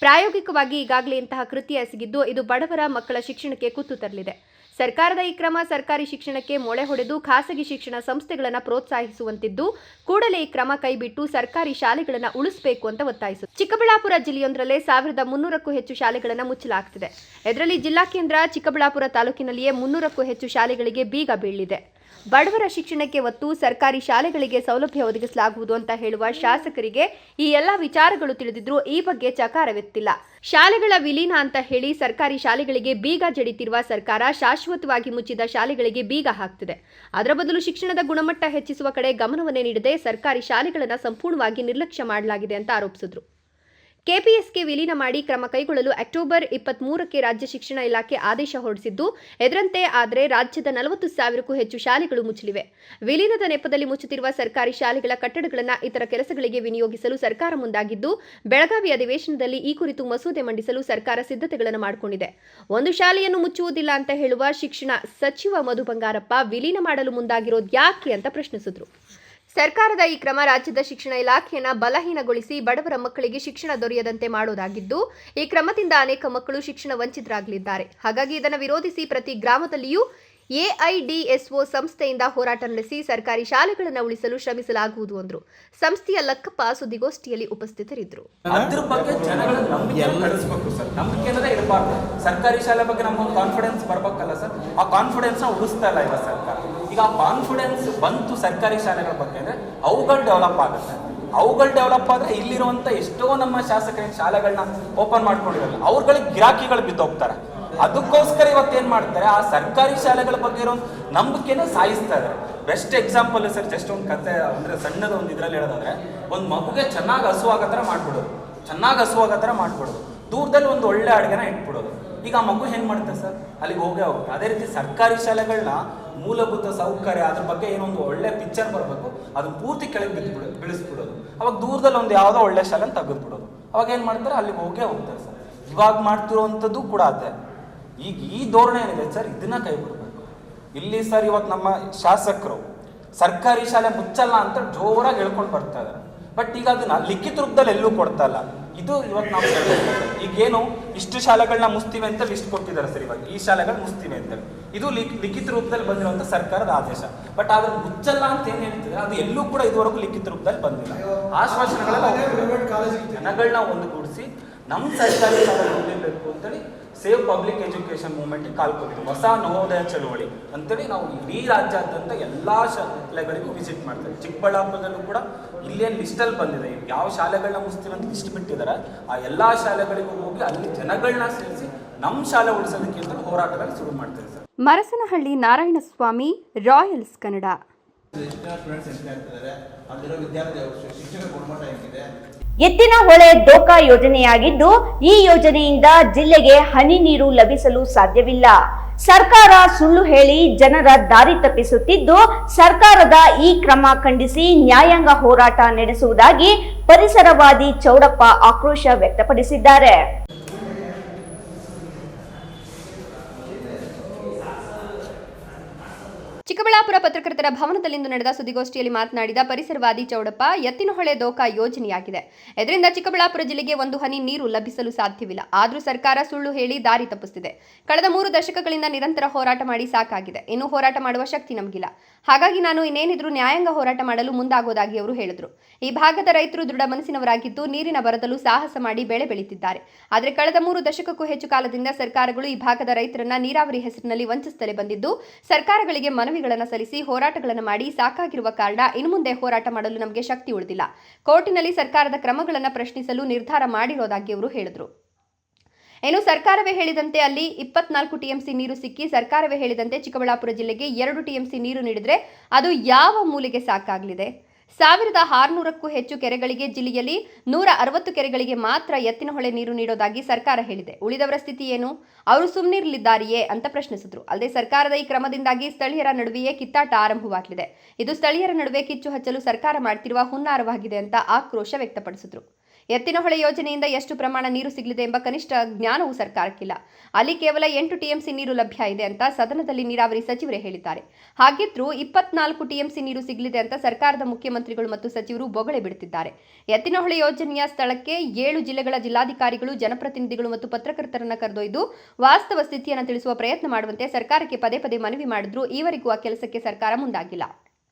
ಪ್ರಾಯೋಗಿಕವಾಗಿ ಈಗಾಗಲೇ ಇಂತಹ ಕೃತ್ಯ ಎಸಗಿದ್ದು, ಇದು ಬಡವರ ಮಕ್ಕಳ ಶಿಕ್ಷಣಕ್ಕೆ ಕುತ್ತು ತರಲಿದೆ. ಸರ್ಕಾರದ ಈ ಕ್ರಮ ಸರ್ಕಾರಿ ಶಿಕ್ಷಣಕ್ಕೆ ಮೊಳೆ ಹೊಡೆದು ಖಾಸಗಿ ಶಿಕ್ಷಣ ಸಂಸ್ಥೆಗಳನ್ನು ಪ್ರೋತ್ಸಾಹಿಸುವಂತಿದ್ದು, ಕೂಡಲೇ ಈ ಕ್ರಮ ಕೈಬಿಟ್ಟು ಸರ್ಕಾರಿ ಶಾಲೆಗಳನ್ನು ಉಳಿಸಬೇಕು ಅಂತ ಒತ್ತಾಯಿಸಿದರು. ಚಿಕ್ಕಬಳ್ಳಾಪುರ ಜಿಲ್ಲೆಯೊಂದರಲ್ಲೇ 1,300ಕ್ಕೂ ಹೆಚ್ಚು ಶಾಲೆಗಳನ್ನು ಮುಚ್ಚಲಾಗುತ್ತಿದೆ. ಇದರಲ್ಲಿ ಜಿಲ್ಲಾ ಕೇಂದ್ರ ಚಿಕ್ಕಬಳ್ಳಾಪುರ ತಾಲೂಕಿನಲ್ಲಿಯೇ 300ಕ್ಕೂ ಹೆಚ್ಚು ಶಾಲೆಗಳಿಗೆ ಬೀಗ ಬೀಳಿದೆ. ಬಡವರ ಶಿಕ್ಷಣಕ್ಕೆ ಒತ್ತು ಸರ್ಕಾರಿ ಶಾಲೆಗಳಿಗೆ ಸೌಲಭ್ಯ ಒದಗಿಸಲಾಗುವುದು ಅಂತ ಹೇಳುವ ಶಾಸಕರಿಗೆ ಈ ಎಲ್ಲ ವಿಚಾರಗಳು ತಿಳಿದಿದ್ರೂ ಈ ಬಗ್ಗೆ ಚಕಾರವೆತ್ತಿಲ್ಲ. ಶಾಲೆಗಳ ವಿಲೀನ ಅಂತ ಹೇಳಿ ಸರ್ಕಾರಿ ಶಾಲೆಗಳಿಗೆ ಬೀಗ ಜಡಿತಿರುವ ಸರ್ಕಾರ ಶಾಶ್ವತವಾಗಿ ಮುಚ್ಚಿದ ಶಾಲೆಗಳಿಗೆ ಬೀಗ ಹಾಕ್ತಿದೆ. ಅದರ ಬದಲು ಶಿಕ್ಷಣದ ಗುಣಮಟ್ಟ ಹೆಚ್ಚಿಸುವ ಕಡೆ ಗಮನವನ್ನೇ ನೀಡದೆ ಸರ್ಕಾರಿ ಶಾಲೆಗಳನ್ನು ಸಂಪೂರ್ಣವಾಗಿ ನಿರ್ಲಕ್ಷ್ಯ ಮಾಡಲಾಗಿದೆ ಅಂತ ಆರೋಪಿಸಿದರು. ಕೆಪಿಎಸ್ಗೆ ವಿಲೀನ ಮಾಡಿ ಕ್ರಮ ಕೈಗೊಳ್ಳಲು ಅಕ್ಟೋಬರ್ 23ಕ್ಕೆ ರಾಜ್ಯ ಶಿಕ್ಷಣ ಇಲಾಖೆ ಆದೇಶ ಹೊರಡಿಸಿದ್ದು, ಇದರಂತೆ ಆದರೆ ರಾಜ್ಯದ 40,000ಕ್ಕೂ ಹೆಚ್ಚು ಶಾಲೆಗಳು ಮುಚ್ಚಲಿವೆ. ವಿಲೀನದ ನೆಪದಲ್ಲಿ ಮುಚ್ಚುತ್ತಿರುವ ಸರ್ಕಾರಿ ಶಾಲೆಗಳ ಕಟ್ಟಡಗಳನ್ನು ಇತರ ಕೆಲಸಗಳಿಗೆ ವಿನಿಯೋಗಿಸಲು ಸರ್ಕಾರ ಮುಂದಾಗಿದ್ದು, ಬೆಳಗಾವಿ ಅಧಿವೇಶನದಲ್ಲಿ ಈ ಕುರಿತು ಮಸೂದೆ ಮಂಡಿಸಲು ಸರ್ಕಾರ ಸಿದ್ಧತೆಗಳನ್ನು ಮಾಡಿಕೊಂಡಿದೆ. ಒಂದು ಶಾಲೆಯನ್ನು ಮುಚ್ಚುವುದಿಲ್ಲ ಅಂತ ಹೇಳುವ ಶಿಕ್ಷಣ ಸಚಿವ ಮಧು ಬಂಗಾರಪ್ಪ ವಿಲೀನ ಮಾಡಲು ಮುಂದಾಗಿರೋದು ಯಾಕೆ ಅಂತ ಪ್ರಶ್ನಿಸಿದರು. ಸರ್ಕಾರದ ಈ ಕ್ರಮ ರಾಜ್ಯದ ಶಿಕ್ಷಣ ಇಲಾಖೆಯನ್ನು ಬಲಹೀನಗೊಳಿಸಿ ಬಡವರ ಮಕ್ಕಳಿಗೆ ಶಿಕ್ಷಣ ದೊರೆಯದಂತೆ ಮಾಡೋದಾಗಿದ್ದು, ಈ ಕ್ರಮದಿಂದ ಅನೇಕ ಮಕ್ಕಳು ಶಿಕ್ಷಣ ವಂಚಿತರಾಗಲಿದ್ದಾರೆ. ಹಾಗಾಗಿ ಇದನ್ನು ವಿರೋಧಿಸಿ ಪ್ರತಿ ಗ್ರಾಮದಲ್ಲಿಯೂ ಎಐಡಿಎಸ್ಒ ಸಂಸ್ಥೆಯಿಂದ ಹೋರಾಟ ನಡೆಸಿ ಸರ್ಕಾರಿ ಶಾಲೆಗಳನ್ನು ಉಳಿಸಲು ಶ್ರಮಿಸಲಾಗುವುದು ಎಂದರು. ಸಂಸ್ಥೆಯ ಲಕ್ಕಪ್ಪ ಸುದ್ದಿಗೋಷ್ಠಿಯಲ್ಲಿ ಉಪಸ್ಥಿತರಿದ್ದರು. ಅದ್ರ ಬಗ್ಗೆ ಜನಗಳ ನಂಬಿಕೆ ಕಳಿಸ್ಬೇಕು ಸರ್. ನಂಬಿಕೆ ಅನ್ನೋದೇ ಇರಬಾರ್ದು. ಸರ್ಕಾರಿ ಶಾಲೆ ಬಗ್ಗೆ ನಮ್ಗೊಂದು ಕಾನ್ಫಿಡೆನ್ಸ್ ಬರ್ಬೇಕಲ್ಲ ಸರ್. ಆ ಕಾನ್ಫಿಡೆನ್ಸ್ ನ ಉಳಿಸ್ತಾ ಇಲ್ಲ ಇವಾಗ ಸರ್ಕಾರ. ಈಗ ಆ ಕಾನ್ಫಿಡೆನ್ಸ್ ಬಂತು ಸರ್ಕಾರಿ ಶಾಲೆಗಳ ಬಗ್ಗೆ ಅಂದ್ರೆ ಅವುಗಳು ಡೆವಲಪ್ ಆಗುತ್ತೆ. ಅವುಗಳು ಡೆವಲಪ್ ಆದ್ರೆ ಇಲ್ಲಿರುವಂತ ಎಷ್ಟೋ ನಮ್ಮ ಶಾಸಕರ ಶಾಲೆಗಳನ್ನ ಓಪನ್ ಮಾಡ್ಕೊಂಡಿರಲ್ಲ, ಅವ್ರಗಳಿಗೆ ಗಿರಾಕಿಗಳು ಬಿದ್ದೋಗ್ತಾರೆ. ಅದಕ್ಕೋಸ್ಕರ ಇವತ್ತೇನ್ ಮಾಡ್ತಾರೆ, ಆ ಸರ್ಕಾರಿ ಶಾಲೆಗಳ ಬಗ್ಗೆ ಇರೋ ನಂಬಿಕೆನ ಸಾಯಿಸ್ತಾ ಇದ್ದಾರೆ. ಬೆಸ್ಟ್ ಎಕ್ಸಾಂಪಲ್ ಸರ್, ಜಸ್ಟ್ ಒಂದು ಕತೆ ಅಂದ್ರೆ ಸಣ್ಣದ ಒಂದು ಇದ್ರಲ್ಲಿ ಹೇಳೋದಾದ್ರೆ, ಒಂದು ಮಗುಗೆ ಚೆನ್ನಾಗಿ ಹಸುವಾಗೋ ಥರ ಮಾಡ್ಬಿಡೋದು, ದೂರದಲ್ಲಿ ಒಂದು ಒಳ್ಳೆ ಅಡುಗೆನ ಇಟ್ಬಿಡೋದು. ಈಗ ಆ ಮಗು ಏನ್ ಮಾಡುತ್ತೆ ಸರ್, ಅಲ್ಲಿಗೆ ಹೋಗೇ ಹೋಗುತ್ತೆ. ಅದೇ ರೀತಿ ಸರ್ಕಾರಿ ಶಾಲೆಗಳನ್ನ ಮೂಲಭೂತ ಸೌಕರ್ಯ ಅದ್ರ ಬಗ್ಗೆ ಏನೊಂದು ಒಳ್ಳೆ ಪಿಕ್ಚರ್ ಬರಬೇಕು, ಅದನ್ನ ಪೂರ್ತಿ ಕೆಳಗೆ ಬೀಳಿಸ್ಬಿಡೋದು. ಅವಾಗ ದೂರದಲ್ಲಿ ಒಂದು ಯಾವುದೋ ಒಳ್ಳೆ ಶಾಲೆನ ತೆಗೆದ್ಬಿಡೋದು. ಅವಾಗ ಏನ್ ಮಾಡ್ತಾರೆ, ಅಲ್ಲಿಗೆ ಹೋಗೇ ಹೋಗ್ತಾರೆ ಸರ್. ಇವಾಗ ಮಾಡ್ತಿರೋವಂಥದ್ದು ಕೂಡ ಅದೇ. ಈಗ ಈ ಧೋರಣೆ ಏನಿದೆ ಸರ್, ಇದನ್ನ ಕೈ ಬಿಡಬೇಕು. ಇಲ್ಲಿ ಸರ್ ಇವತ್ತು ನಮ್ಮ ಶಾಸಕರು ಸರ್ಕಾರಿ ಶಾಲೆ ಮುಚ್ಚಲ್ಲ ಅಂತ ಜೋರಾಗಿ ಹೇಳ್ಕೊಂಡು ಬರ್ತಾ ಇದ್ದಾರೆ. ಬಟ್ ಈಗ ಅದನ್ನ ಲಿಖಿತ ರೂಪದಲ್ಲಿ ಎಲ್ಲೂ ಕೊಡ್ತಾ ಇಲ್ಲ. ಇದು ಇವತ್ತು ನಾವು ಈಗೇನು ಇಷ್ಟು ಶಾಲೆಗಳನ್ನ ಮುಸ್ತೀವಿ ಅಂತ ಲಿಸ್ಟ್ ಕೊಟ್ಟಿದ್ದಾರೆ ಸರ್. ಇವಾಗ ಈ ಶಾಲೆಗಳು ಮುಸ್ತೀವಿ ಅಂತೇಳಿ ಇದು ಲಿಖಿತ ರೂಪದಲ್ಲಿ ಬಂದಿರುವಂಥ ಸರ್ಕಾರದ ಆದೇಶ. ಬಟ್ ಆದ್ರೆ ಮುಚ್ಚಲ್ಲ ಅಂತ ಏನ್ ಹೇಳ್ತಿದೆ, ಅದು ಎಲ್ಲೂ ಕೂಡ ಇದುವರೆಗೂ ಲಿಖಿತ ರೂಪದಲ್ಲಿ ಬಂದಿಲ್ಲ. ಆಶ್ವಾಸನೆಗಳೆಲ್ಲ ಜನಗಳನ್ನ ಒಂದುಗೂಡಿಸಿ ನಮ್ಮ ಸರ್ಕಾರಿ ಶಾಲೆ ಉಳಿಬೇಕು ಅಂತೇಳಿ ಸೇವ್ ಪಬ್ಲಿಕ್ ಎಜುಕೇಷನ್ ಮೂವ್ಮೆಂಟ್ಗೆ ಕಾಲ್ ಕೊಟ್ಟಿದ್ವಿ. ಹೊಸ ನವೋದಯ ಚಳುವಳಿ ಅಂತೇಳಿ ನಾವು ಇಡೀ ರಾಜ್ಯಾದ್ಯಂತ ಎಲ್ಲ ಶಾಲೆಗಳಿಗೂ ವಿಸಿಟ್ ಮಾಡ್ತೇವೆ. ಚಿಕ್ಕಬಳ್ಳಾಪುರದಲ್ಲೂ ಕೂಡ ಇಲ್ಲೇನು ಲಿಸ್ಟಲ್ಲಿ ಬಂದಿದೆ, ಯಾವ ಶಾಲೆಗಳನ್ನ ಮುಗಿಸ್ತೀವಿ ಅಂತ ಲಿಸ್ಟ್ ಬಿಟ್ಟಿದ್ದಾರೆ, ಆ ಎಲ್ಲ ಶಾಲೆಗಳಿಗೂ ಹೋಗಿ ಅಲ್ಲಿ ಜನಗಳನ್ನ ಸೇರಿಸಿ ನಮ್ಮ ಶಾಲೆ ಉಳಿಸೋದಕ್ಕೆ ಅಂತ ಹೋರಾಟಗಳು ಶುರು ಮಾಡ್ತೇವೆ ಸರ್. ಮರಸನಹಳ್ಳಿ ನಾರಾಯಣಸ್ವಾಮಿ, ರಾಯಲ್ಸ್ ಕನ್ನಡ. ಎತ್ತಿನಹೊಳೆ ಡೋಕಾ ಯೋಜನೆಯಾಗಿದ್ದು, ಈ ಯೋಜನೆಯಿಂದ ಜಿಲ್ಲೆಗೆ ಹನಿ ನೀರು ಲಭಿಸಲು ಸಾಧ್ಯವಿಲ್ಲ. ಸರ್ಕಾರ ಸುಳ್ಳು ಹೇಳಿ ಜನರ ದಾರಿ ತಪ್ಪಿಸುತ್ತಿದ್ದು, ಸರ್ಕಾರದ ಈ ಕ್ರಮ ಖಂಡಿಸಿ ನ್ಯಾಯಾಂಗ ಹೋರಾಟ ನಡೆಸುವುದಾಗಿ ಪರಿಸರವಾದಿ ಚೌಡಪ್ಪ ಆಕ್ರೋಶ ವ್ಯಕ್ತಪಡಿಸಿದ್ದಾರೆ. ಚಿಕ್ಕಬಳ್ಳಾಪುರ ಪತ್ರಕರ್ತರ ಭವನದಲ್ಲಿಂದು ನಡೆದ ಸುದ್ದಿಗೋಷ್ಠಿಯಲ್ಲಿ ಮಾತನಾಡಿದ ಪರಿಸರವಾದಿ ಚೌಡಪ್ಪ, ಎತ್ತಿನಹೊಳೆ ಡೋಕಾ ಯೋಜನೆಯಾಗಿದೆ. ಇದರಿಂದ ಚಿಕ್ಕಬಳ್ಳಾಪುರ ಜಿಲ್ಲೆಗೆ ಒಂದು ಹನಿ ನೀರು ಲಭಿಸಲು ಸಾಧ್ಯವಿಲ್ಲ. ಆದರೂ ಸರ್ಕಾರ ಸುಳ್ಳು ಹೇಳಿ ದಾರಿ ತಪ್ಪಿಸುತ್ತಿದೆ. ಕಳೆದ 3 ದಶಕಗಳಿಂದ ನಿರಂತರ ಹೋರಾಟ ಮಾಡಿ ಸಾಕಾಗಿದೆ. ಇನ್ನು ಹೋರಾಟ ಮಾಡುವ ಶಕ್ತಿ ನಮಗಿಲ್ಲ. ಹಾಗಾಗಿ ನಾನು ಇನ್ನೇನಿದ್ರೂ ನ್ಯಾಯಾಂಗ ಹೋರಾಟ ಮಾಡಲು ಮುಂದಾಗೋದಾಗಿ ಅವರು ಹೇಳಿದರು. ಈ ಭಾಗದ ರೈತರು ದೃಢ ಮನಸ್ಸಿನವರಾಗಿದ್ದು, ನೀರಿನ ಬರದಲು ಸಾಹಸ ಮಾಡಿ ಬೆಳೆ ಬೆಳೀತಿದ್ದಾರೆ. ಆದರೆ ಕಳೆದ 3 ದಶಕಕ್ಕೂ ಹೆಚ್ಚು ಕಾಲದಿಂದ ಸರ್ಕಾರಗಳು ಈ ಭಾಗದ ರೈತರನ್ನ ನೀರಾವರಿ ಹೆಸರಿನಲ್ಲಿ ವಂಚಿಸುತ್ತಲೇ ಬಂದಿದ್ದು, ಸರ್ಕಾರಗಳಿಗೆ ಮನವಿಗಳನ್ನು ಸಲ್ಲಿಸಿ ಹೋರಾಟಗಳನ್ನು ಮಾಡಿ ಸಾಕಾಗಿರುವ ಕಾರಣ ಇನ್ನು ಮುಂದೆ ಹೋರಾಟ ಮಾಡಲು ನಮಗೆ ಶಕ್ತಿ ಉಳಿದಿಲ್ಲ. ಕೋರ್ಟಿನಲ್ಲಿ ಸರ್ಕಾರದ ಕ್ರಮಗಳನ್ನು ಪ್ರಶ್ನಿಸಲು ನಿರ್ಧಾರ ಮಾಡಿರೋದಾಗಿ ಅವರು ಹೇಳಿದರು. ಇನ್ನು ಸರ್ಕಾರವೇ ಹೇಳಿದಂತೆ ಅಲ್ಲಿ 24 ಟಿಎಂಸಿ ನೀರು ಸಿಕ್ಕಿ ಸರ್ಕಾರವೇ ಹೇಳಿದಂತೆ ಚಿಕ್ಕಬಳ್ಳಾಪುರ ಜಿಲ್ಲೆಗೆ 2 ಟಿಎಂಸಿ ನೀರು ನೀಡಿದ್ರೆ ಅದು ಯಾವ ಮೂಲೆಗೆ ಸಾಕಾಗಲಿದೆ? 1600ಕ್ಕೂ ಹೆಚ್ಚು ಕೆರೆಗಳಿಗೆ ಜಿಲ್ಲೆಯಲ್ಲಿ 160 ಕೆರೆಗಳಿಗೆ ಮಾತ್ರ ಎತ್ತಿನಹೊಳೆ ನೀರು ನೀಡೋದಾಗಿ ಸರ್ಕಾರ ಹೇಳಿದೆ. ಉಳಿದವರ ಸ್ಥಿತಿ ಏನು? ಅವರು ಸುಮ್ಮನಿರಲಿದ್ದಾರೆಯೇ ಅಂತ ಪ್ರಶ್ನಿಸಿದ್ರು. ಅಲ್ಲದೆ ಸರ್ಕಾರದ ಈ ಕ್ರಮದಿಂದಾಗಿ ಸ್ಥಳೀಯರ ನಡುವೆಯೇ ಕಿತ್ತಾಟ ಆರಂಭವಾಗಲಿದೆ. ಇದು ಸ್ಥಳೀಯರ ನಡುವೆ ಕಿಚ್ಚು ಹಚ್ಚಲು ಸರ್ಕಾರ ಮಾಡ್ತಿರುವ ಹುನ್ನಾರವಾಗಿದೆ ಅಂತ ಆಕ್ರೋಶ ವ್ಯಕ್ತಪಡಿಸಿದ್ರು. ಎತ್ತಿನಹೊಳೆ ಯೋಜನೆಯಿಂದ ಎಷ್ಟು ಪ್ರಮಾಣ ನೀರು ಸಿಗಲಿದೆ ಎಂಬ ಕನಿಷ್ಠ ಜ್ಞಾನವೂ ಸರ್ಕಾರಕ್ಕಿಲ್ಲ. ಅಲ್ಲಿ ಕೇವಲ 8 ಟಿಎಂಸಿ ನೀರು ಲಭ್ಯ ಇದೆ ಅಂತ ಸದನದಲ್ಲಿ ನೀರಾವರಿ ಸಚಿವರೇ ಹೇಳಿದ್ದಾರೆ. ಹಾಗಿದ್ರೂ 24 ಟಿಎಂಸಿ ನೀರು ಸಿಗಲಿದೆ ಅಂತ ಸರ್ಕಾರದ ಮುಖ್ಯಮಂತ್ರಿಗಳು ಮತ್ತು ಸಚಿವರು ಬೊಗಳೆ ಬಿಡುತ್ತಿದ್ದಾರೆ. ಎತ್ತಿನಹೊಳೆ ಯೋಜನೆಯ ಸ್ಥಳಕ್ಕೆ 7 ಜಿಲ್ಲೆಗಳ ಜಿಲ್ಲಾಧಿಕಾರಿಗಳು, ಜನಪ್ರತಿನಿಧಿಗಳು ಮತ್ತು ಪತ್ರಕರ್ತರನ್ನ ಕರೆದೊಯ್ದು ವಾಸ್ತವ ಸ್ಥಿತಿಯನ್ನು ತಿಳಿಸುವ ಪ್ರಯತ್ನ ಮಾಡುವಂತೆ ಸರ್ಕಾರಕ್ಕೆ ಪದೇ ಪದೇ ಮನವಿ ಮಾಡಿದ್ರೂ ಈವರೆಗೂ ಆ ಕೆಲಸಕ್ಕೆ ಸರ್ಕಾರ ಮುಂದಾಗಿಲ್ಲ.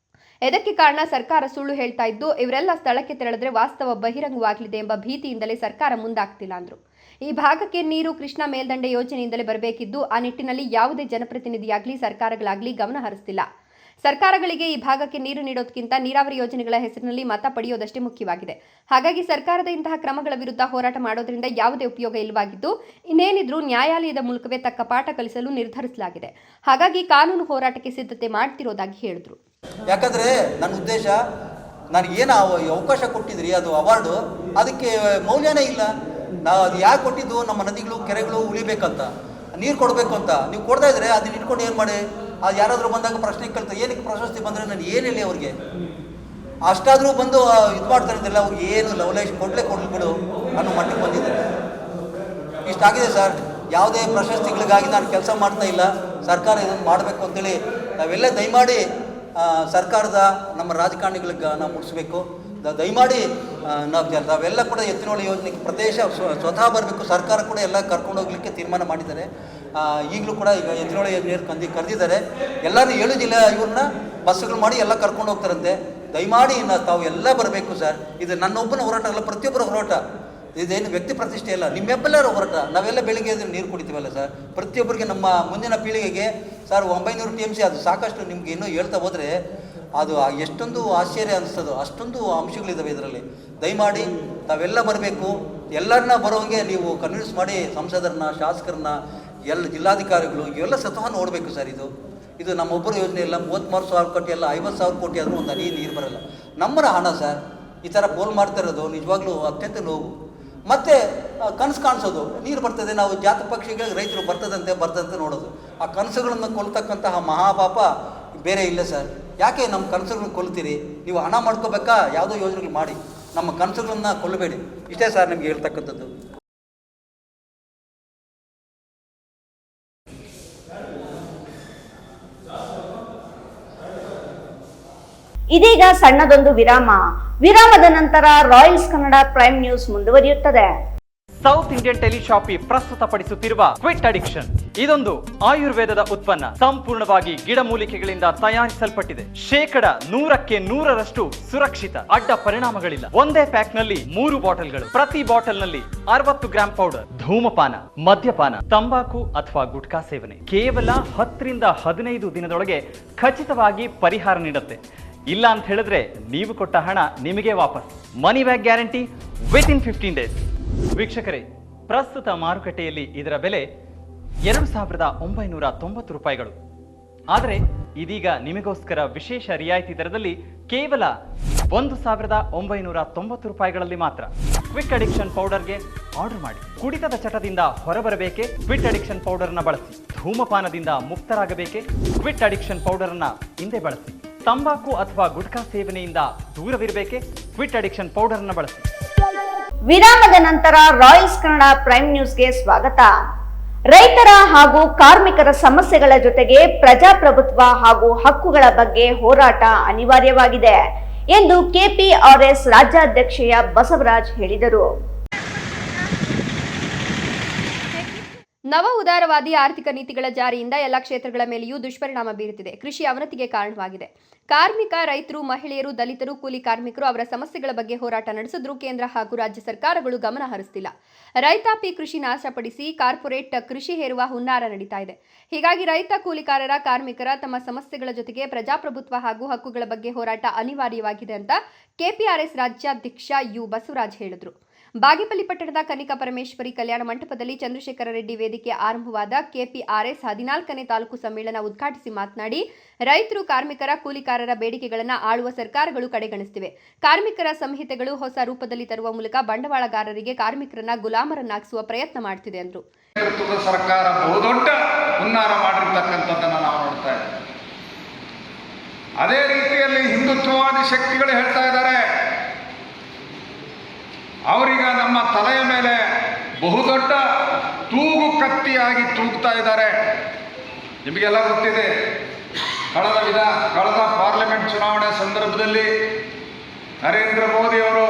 ಇದಕ್ಕೆ ಕಾರಣ ಸರ್ಕಾರ ಸುಳ್ಳು ಹೇಳ್ತಾ ಇದ್ದು, ಇವರೆಲ್ಲ ಸ್ಥಳಕ್ಕೆ ತೆರಳಿದ್ರೆ ವಾಸ್ತವ ಬಹಿರಂಗವಾಗಲಿದೆ ಎಂಬ ಭೀತಿಯಿಂದಲೇ ಸರ್ಕಾರ ಮುಂದಾಗ್ತಿಲ್ಲ ಅಂದ್ರು. ಈ ಭಾಗಕ್ಕೆ ನೀರು ಕೃಷ್ಣಾ ಮೇಲ್ದಂಡೆ ಯೋಜನೆಯಿಂದಲೇ ಬರಬೇಕಿದ್ದು, ಆ ನಿಟ್ಟಿನಲ್ಲಿ ಯಾವುದೇ ಜನಪ್ರತಿನಿಧಿಯಾಗಲಿ ಸರ್ಕಾರಗಳಾಗಲಿ ಗಮನ ಹರಿಸ್ತಿಲ್ಲ. ಸರ್ಕಾರಗಳಿಗೆ ಈ ಭಾಗಕ್ಕೆ ನೀರು ನೀಡೋದಕ್ಕಿಂತ ನೀರಾವರಿ ಯೋಜನೆಗಳ ಹೆಸರಿನಲ್ಲಿ ಮತ ಪಡೆಯೋದಷ್ಟೇ ಮುಖ್ಯವಾಗಿದೆ. ಹಾಗಾಗಿ ಸರ್ಕಾರದ ಇಂತಹ ಕ್ರಮಗಳ ವಿರುದ್ಧ ಹೋರಾಟ ಮಾಡೋದ್ರಿಂದ ಯಾವುದೇ ಉಪಯೋಗ ಇಲ್ಲವಾಗಿದ್ದು, ಇನ್ನೇನಿದ್ರೂ ನ್ಯಾಯಾಲಯದ ಮೂಲಕವೇ ತಕ್ಕ ಪಾಠ ಕಲಿಸಲು ನಿರ್ಧರಿಸಲಾಗಿದೆ. ಹಾಗಾಗಿ ಕಾನೂನು ಹೋರಾಟಕ್ಕೆ ಸಿದ್ಧತೆ ಮಾಡ್ತಿರೋದಾಗಿ ಹೇಳಿದ್ರು. ಯಾಕಂದರೆ ನನ್ನ ಉದ್ದೇಶ, ನನಗೇನು ಅವಕಾಶ ಕೊಟ್ಟಿದ್ರಿ ಅದು ಅವಾರ್ಡು, ಅದಕ್ಕೆ ಮೌಲ್ಯನೇ ಇಲ್ಲ. ನಾವು ಅದು ಯಾಕೆ ಕೊಟ್ಟಿದ್ದು? ನಮ್ಮ ನದಿಗಳು ಕೆರೆಗಳು ಉಳಿಬೇಕಂತ, ನೀರು ಕೊಡಬೇಕು ಅಂತ. ನೀವು ಕೊಡ್ತಾ ಇದ್ರೆ ಅದನ್ನ ಇಟ್ಕೊಂಡು ಏನು ಮಾಡಿ, ಅದು ಯಾರಾದರೂ ಬಂದಾಗ ಪ್ರಶ್ನೆ ಕೇಳ್ತಾರೆ, ಏನಕ್ಕೆ ಪ್ರಶಸ್ತಿ ಬಂದರೆ ನಾನು ಏನು ಹೇಳಿ ಅವ್ರಿಗೆ? ಅಷ್ಟಾದರೂ ಬಂದು ಇದು ಮಾಡ್ತಾ ಇದ್ದಿಲ್ಲ, ಅವ್ರಿಗೆ ಏನು ಲವಲೇಶ್ ಕೊಡ್ಲಿಬಿಡು ಅನ್ನೋ ಮಟ್ಟಿಗೆ ಬಂದಿದ್ದಾರೆ. ಇಷ್ಟಾಗಿದೆ ಸರ್. ಯಾವುದೇ ಪ್ರಶಸ್ತಿಗಳಿಗಾಗಿ ನಾನು ಕೆಲಸ ಮಾಡ್ತಾ ಇಲ್ಲ. ಸರ್ಕಾರ ಇದನ್ನು ಮಾಡಬೇಕು ಅಂತೇಳಿ ನಾವೆಲ್ಲ ದಯಮಾಡಿ ಸರ್ಕಾರದ ನಮ್ಮ ರಾಜಕಾರಣಿಗಳಿಗೆ ನಾವು ಮುಟ್ಟಿಸ್ಬೇಕು. ದಯಮಾಡಿ ನಾವೆಲ್ಲ ಕೂಡ ಎತ್ತಿನಹೊಳೆ ಯೋಜನೆಗೆ ಪ್ರದೇಶ ಸ್ವತಃ ಬರಬೇಕು. ಸರ್ಕಾರ ಕೂಡ ಎಲ್ಲ ಕರ್ಕೊಂಡು ಹೋಗ್ಲಿಕ್ಕೆ ತೀರ್ಮಾನ ಮಾಡಿದ್ದಾರೆ. ಈಗಲೂ ಕೂಡ ಈಗ ಎತ್ತಿನಹೊಳೆ ಯೋಜನೆ ಕರೆದಿದ್ದಾರೆ. ಎಲ್ಲರೂ 7 ಜಿಲ್ಲೆ ಇವ್ರನ್ನ ಬಸ್ಸುಗಳು ಮಾಡಿ ಎಲ್ಲ ಕರ್ಕೊಂಡು ಹೋಗ್ತಾರಂತೆ. ದಯಮಾಡಿ ತಾವು ಎಲ್ಲ ಬರಬೇಕು ಸರ್. ಇದು ನನ್ನೊಬ್ಬನ ಹೋರಾಟ ಅಲ್ಲ, ಪ್ರತಿಯೊಬ್ಬರ ಹೋರಾಟ. ಇದೇನು ವ್ಯಕ್ತಿ ಪ್ರತಿಷ್ಠೆ ಇಲ್ಲ, ನಿಮ್ಮೆಲ್ಲರ ಹೋರಾಟ. ನಾವೆಲ್ಲ ಬೆಳಿಗ್ಗೆ ಎದ್ದು ನೀರು ಕುಡಿತೀವಲ್ಲ ಸರ್. ಪ್ರತಿಯೊಬ್ಬರಿಗೆ ನಮ್ಮ ಮುಂದಿನ ಪೀಳಿಗೆಗೆ ಸರ್ 900 ಟಿಎಂಸಿ ಅದು ಸಾಕಷ್ಟು. ನಿಮ್ಗೆ ಇನ್ನೂ ಹೇಳ್ತಾ ಹೋದರೆ ಅದು ಎಷ್ಟೊಂದು ಆಶ್ಚರ್ಯ ಅನಿಸ್ತದೋ ಅಷ್ಟೊಂದು ಅಂಶಗಳಿದ್ದಾವೆ ಇದರಲ್ಲಿ. ದಯಮಾಡಿ ತಾವೆಲ್ಲ ಬರಬೇಕು. ಎಲ್ಲರನ್ನ ಬರೋಂಗೆ ನೀವು ಕನ್ವಿನ್ಸ್ ಮಾಡಿ ಸಂಸದರನ್ನ, ಶಾಸಕರನ್ನ, ಎಲ್ಲ ಜಿಲ್ಲಾಧಿಕಾರಿಗಳು ಇವೆಲ್ಲ ಸ್ವತಃ ನೋಡಬೇಕು ಸರ್. ಇದು ನಮ್ಮೊಬ್ಬರ ಯೋಜನೆ ಇಲ್ಲ. 33,000 ಕೋಟಿ ಅಲ್ಲ, 50,000 ಕೋಟಿ ಆದರೂ ಒಂದು ನೀರು ಬರಲ್ಲ. ನಮ್ಮರ ಹಣ ಸರ್. ಈ ಥರ ಪೋಲ್ ಮಾಡ್ತಾ ಇರೋದು ನಿಜವಾಗ್ಲೂ ಅತ್ಯಂತ ನೋವು. ಮತ್ತು ಕನಸು ಕಾಣಿಸೋದು, ನೀರು ಬರ್ತದೆ, ನಾವು ಜಾತ ಪಕ್ಷಿಗಳಿಗೆ ರೈತರು ಬರ್ತದಂತೆ ನೋಡೋದು. ಆ ಕನಸುಗಳನ್ನು ಕೊಲ್ತಕ್ಕಂತಹ ಮಹಾಪಾಪ ಬೇರೆ ಇಲ್ಲ ಸರ್. ಯಾಕೆ ನಮ್ಮ ಕನಸುಗಳನ್ನ ಕೊಲ್ತೀರಿ? ನೀವು ಹಣ ಮಾಡ್ಕೋಬೇಕಾ? ಯಾವುದೋ ಯೋಜನೆಗಳು ಮಾಡಿ, ನಮ್ಮ ಕನಸುಗಳನ್ನು ಕೊಲ್ಲಬೇಡಿ. ಇಷ್ಟೇ ಸರ್ ನಿಮ್ಗೆ ಹೇಳ್ತಕ್ಕಂಥದ್ದು. ಇದೀಗ ಸಣ್ಣದೊಂದು ವಿರಾಮದ ನಂತರ ರಾಯಲ್ಸ್ ಕನ್ನಡ ಪ್ರೈಮ್ ನ್ಯೂಸ್ ಮುಂದುವರಿಯುತ್ತದೆ. ಸೌತ್ ಇಂಡಿಯನ್ ಟೆಲಿಶಾಪಿ ಪ್ರಸ್ತುತಪಡಿಸುತ್ತಿರುವ ಕ್ವಿಟ್ ಅಡಿಕ್ಷನ್. ಇದೊಂದು ಆಯುರ್ವೇದದ ಉತ್ಪನ್ನ, ಸಂಪೂರ್ಣವಾಗಿ ಗಿಡಮೂಲಿಕೆಗಳಿಂದ ತಯಾರಿಸಲ್ಪಟ್ಟಿದೆ. 100% ಸುರಕ್ಷಿತ, ಅಡ್ಡ ಪರಿಣಾಮಗಳಿಲ್ಲ. ಒಂದೇ ಪ್ಯಾಕ್ ನಲ್ಲಿ 3 ಬಾಟಲ್ಗಳು. ಪ್ರತಿ ಬಾಟಲ್ ನಲ್ಲಿ 60 ಗ್ರಾಂ ಪೌಡರ್. ಧೂಮಪಾನ, ಮದ್ಯಪಾನ, ತಂಬಾಕು ಅಥವಾ ಗುಟ್ಕಾ ಸೇವನೆ ಕೇವಲ 10 ರಿಂದ 15 ದಿನದೊಳಗೆ ಖಚಿತವಾಗಿ ಪರಿಹಾರ ನೀಡುತ್ತೆ. ಇಲ್ಲ ಅಂತ ಹೇಳಿದ್ರೆ ನೀವು ಕೊಟ್ಟ ಹಣ ನಿಮಗೆ ವಾಪಸ್. Money back guarantee within 15 days. ವೀಕ್ಷಕರೇ, ಪ್ರಸ್ತುತ ಮಾರುಕಟ್ಟೆಯಲ್ಲಿ ಇದರ ಬೆಲೆ 2,990 ರೂಪಾಯಿಗಳು. ಆದರೆ ಇದೀಗ ನಿಮಗೋಸ್ಕರ ವಿಶೇಷ ರಿಯಾಯಿತಿ ದರದಲ್ಲಿ ಕೇವಲ 1,990 ರೂಪಾಯಿಗಳಲ್ಲಿ ಮಾತ್ರ. ಕ್ವಿಟ್ ಅಡಿಕ್ಷನ್ ಪೌಡರ್ಗೆ ಆರ್ಡರ್ ಮಾಡಿ. ಕುಡಿತದ ಚಟದಿಂದ ಹೊರಬರಬೇಕೆ? ಕ್ವಿಟ್ ಅಡಿಕ್ಷನ್ ಪೌಡರ್ನ ಬಳಸಿ. ಧೂಮಪಾನದಿಂದ ಮುಕ್ತರಾಗಬೇಕೆ? ಕ್ವಿಟ್ ಅಡಿಕ್ಷನ್ ಪೌಡರ್ನ ಹಿಂದೆ ಬಳಸಿ. ತಂಬಾಕು ಅಥವಾ ಗುಟ್ಕಾ ಸೇವನೆಯಿಂದ ದೂರವಿರಬೇಕೆ? ಕ್ವಿಟ್ ಅಡಿಕ್ಷನ್ ಪೌಡರ್ನ ಬಳಸಿ. ವಿರಾಮದ ನಂತರ ರಾಯಲ್ಸ್ ಕನ್ನಡ ಪ್ರೈಮ್ ನ್ಯೂಸ್ಗೆ ಸ್ವಾಗತ. ರೈತರ ಹಾಗೂ ಕಾರ್ಮಿಕರ ಸಮಸ್ಯೆಗಳ ಜೊತೆಗೆ ಪ್ರಜಾಪ್ರಭುತ್ವ ಹಾಗೂ ಹಕ್ಕುಗಳ ಬಗ್ಗೆ ಹೋರಾಟ ಅನಿವಾರ್ಯವಾಗಿದೆ ಎಂದು ಕೆಪಿಆರ್ಎಸ್ ರಾಜ್ಯಾಧ್ಯಕ್ಷೆಯ ಬಸವರಾಜ್ ಹೇಳಿದರು. ನವ ಉದಾರವಾದಿ ಆರ್ಥಿಕ ನೀತಿಗಳ ಜಾರಿಯಿಂದ ಎಲ್ಲ ಕ್ಷೇತ್ರಗಳ ಮೇಲೆಯೂ ದುಷ್ಪರಿಣಾಮ ಬೀರುತ್ತಿದೆ. ಕೃಷಿ ಅವನತಿಗೆ ಕಾರಣವಾಗಿದೆ. ಕಾರ್ಮಿಕ, ರೈತರು, ಮಹಿಳೆಯರು, ದಲಿತರು, ಕೂಲಿ ಕಾರ್ಮಿಕರು ಅವರ ಸಮಸ್ಯೆಗಳ ಬಗ್ಗೆ ಹೋರಾಟ ನಡೆಸಿದ್ರೂ ಕೇಂದ್ರ ಹಾಗೂ ರಾಜ್ಯ ಸರ್ಕಾರಗಳು ಗಮನ ಹರಿಸ್ತಿಲ್ಲ. ರೈತಾಪಿ ಕೃಷಿ ನಾಶಪಡಿಸಿ ಕಾರ್ಪೊರೇಟ್ ಕೃಷಿ ಹೇರುವ ಹುನ್ನಾರ ನಡೀತಾ ಇದೆ. ಹೀಗಾಗಿ ರೈತ, ಕೂಲಿಕಾರರ, ಕಾರ್ಮಿಕರ ತಮ್ಮ ಸಮಸ್ಯೆಗಳ ಜೊತೆಗೆ ಪ್ರಜಾಪ್ರಭುತ್ವ ಹಾಗೂ ಹಕ್ಕುಗಳ ಬಗ್ಗೆ ಹೋರಾಟ ಅನಿವಾರ್ಯವಾಗಿದೆ ಅಂತ ಕೆಪಿಆರ್ಎಸ್ ರಾಜ್ಯಾಧ್ಯಕ್ಷ ಯು ಬಸವರಾಜ್ ಹೇಳಿದರು. ಬಾಗೇಪಲ್ಲಿ ಪಟ್ಟಣದ ಕನಿಕಾ ಪರಮೇಶ್ವರಿ ಕಲ್ಯಾಣ ಮಂಟಪದಲ್ಲಿ ಚಂದ್ರಶೇಖರ ರೆಡ್ಡಿ ವೇದಿಕೆ ಆರಂಭವಾದ ಕೆಪಿಆರ್ಎಸ್ 14ನೇ ತಾಲೂಕು ಸಮ್ಮೇಳನ ಉದ್ಘಾಟಿಸಿ ಮಾತನಾಡಿ, ರೈತರು, ಕಾರ್ಮಿಕರ, ಕೂಲಿಕಾರರ ಬೇಡಿಕೆಗಳನ್ನು ಆಳುವ ಸರ್ಕಾರಗಳು ಕಡೆಗಣಿಸುತ್ತಿವೆ. ಕಾರ್ಮಿಕರ ಸಂಹಿತೆಗಳು ಹೊಸ ರೂಪದಲ್ಲಿ ತರುವ ಮೂಲಕ ಬಂಡವಾಳಗಾರರಿಗೆ ಕಾರ್ಮಿಕರನ್ನ ಗುಲಾಮರನ್ನಾಗಿಸುವ ಪ್ರಯತ್ನ ಮಾಡುತ್ತಿದೆ ಎಂದರು. ಸರ್ಕಾರ ಬಹುದೊಡ್ಡ ಹುನ್ನಾರ ಮಾಡಿರ್ತಕ್ಕಂಥದ್ದನ್ನು ನಾವು ನೋಡ್ತಾ ಇದ್ದೇವೆ. ಅದೇ ರೀತಿಯಲ್ಲಿ ಹಿಂದುತ್ವವಾದಿ ಶಕ್ತಿಗಳು ಹೇಳ್ತಾ ಇದ್ದಾರೆ, ಅವರೀಗ ನಮ್ಮ ತಲೆಯ ಮೇಲೆ ಬಹುದೊಡ್ಡ ತೂಗು ಕತ್ತಿಯಾಗಿ ತೂಗ್ತಾ ಇದ್ದಾರೆ. ನಿಮಗೆಲ್ಲ ಗೊತ್ತಿದೆ, ಕಳೆದ ಪಾರ್ಲಿಮೆಂಟ್ ಚುನಾವಣೆ ಸಂದರ್ಭದಲ್ಲಿ ನರೇಂದ್ರ ಮೋದಿ ಅವರು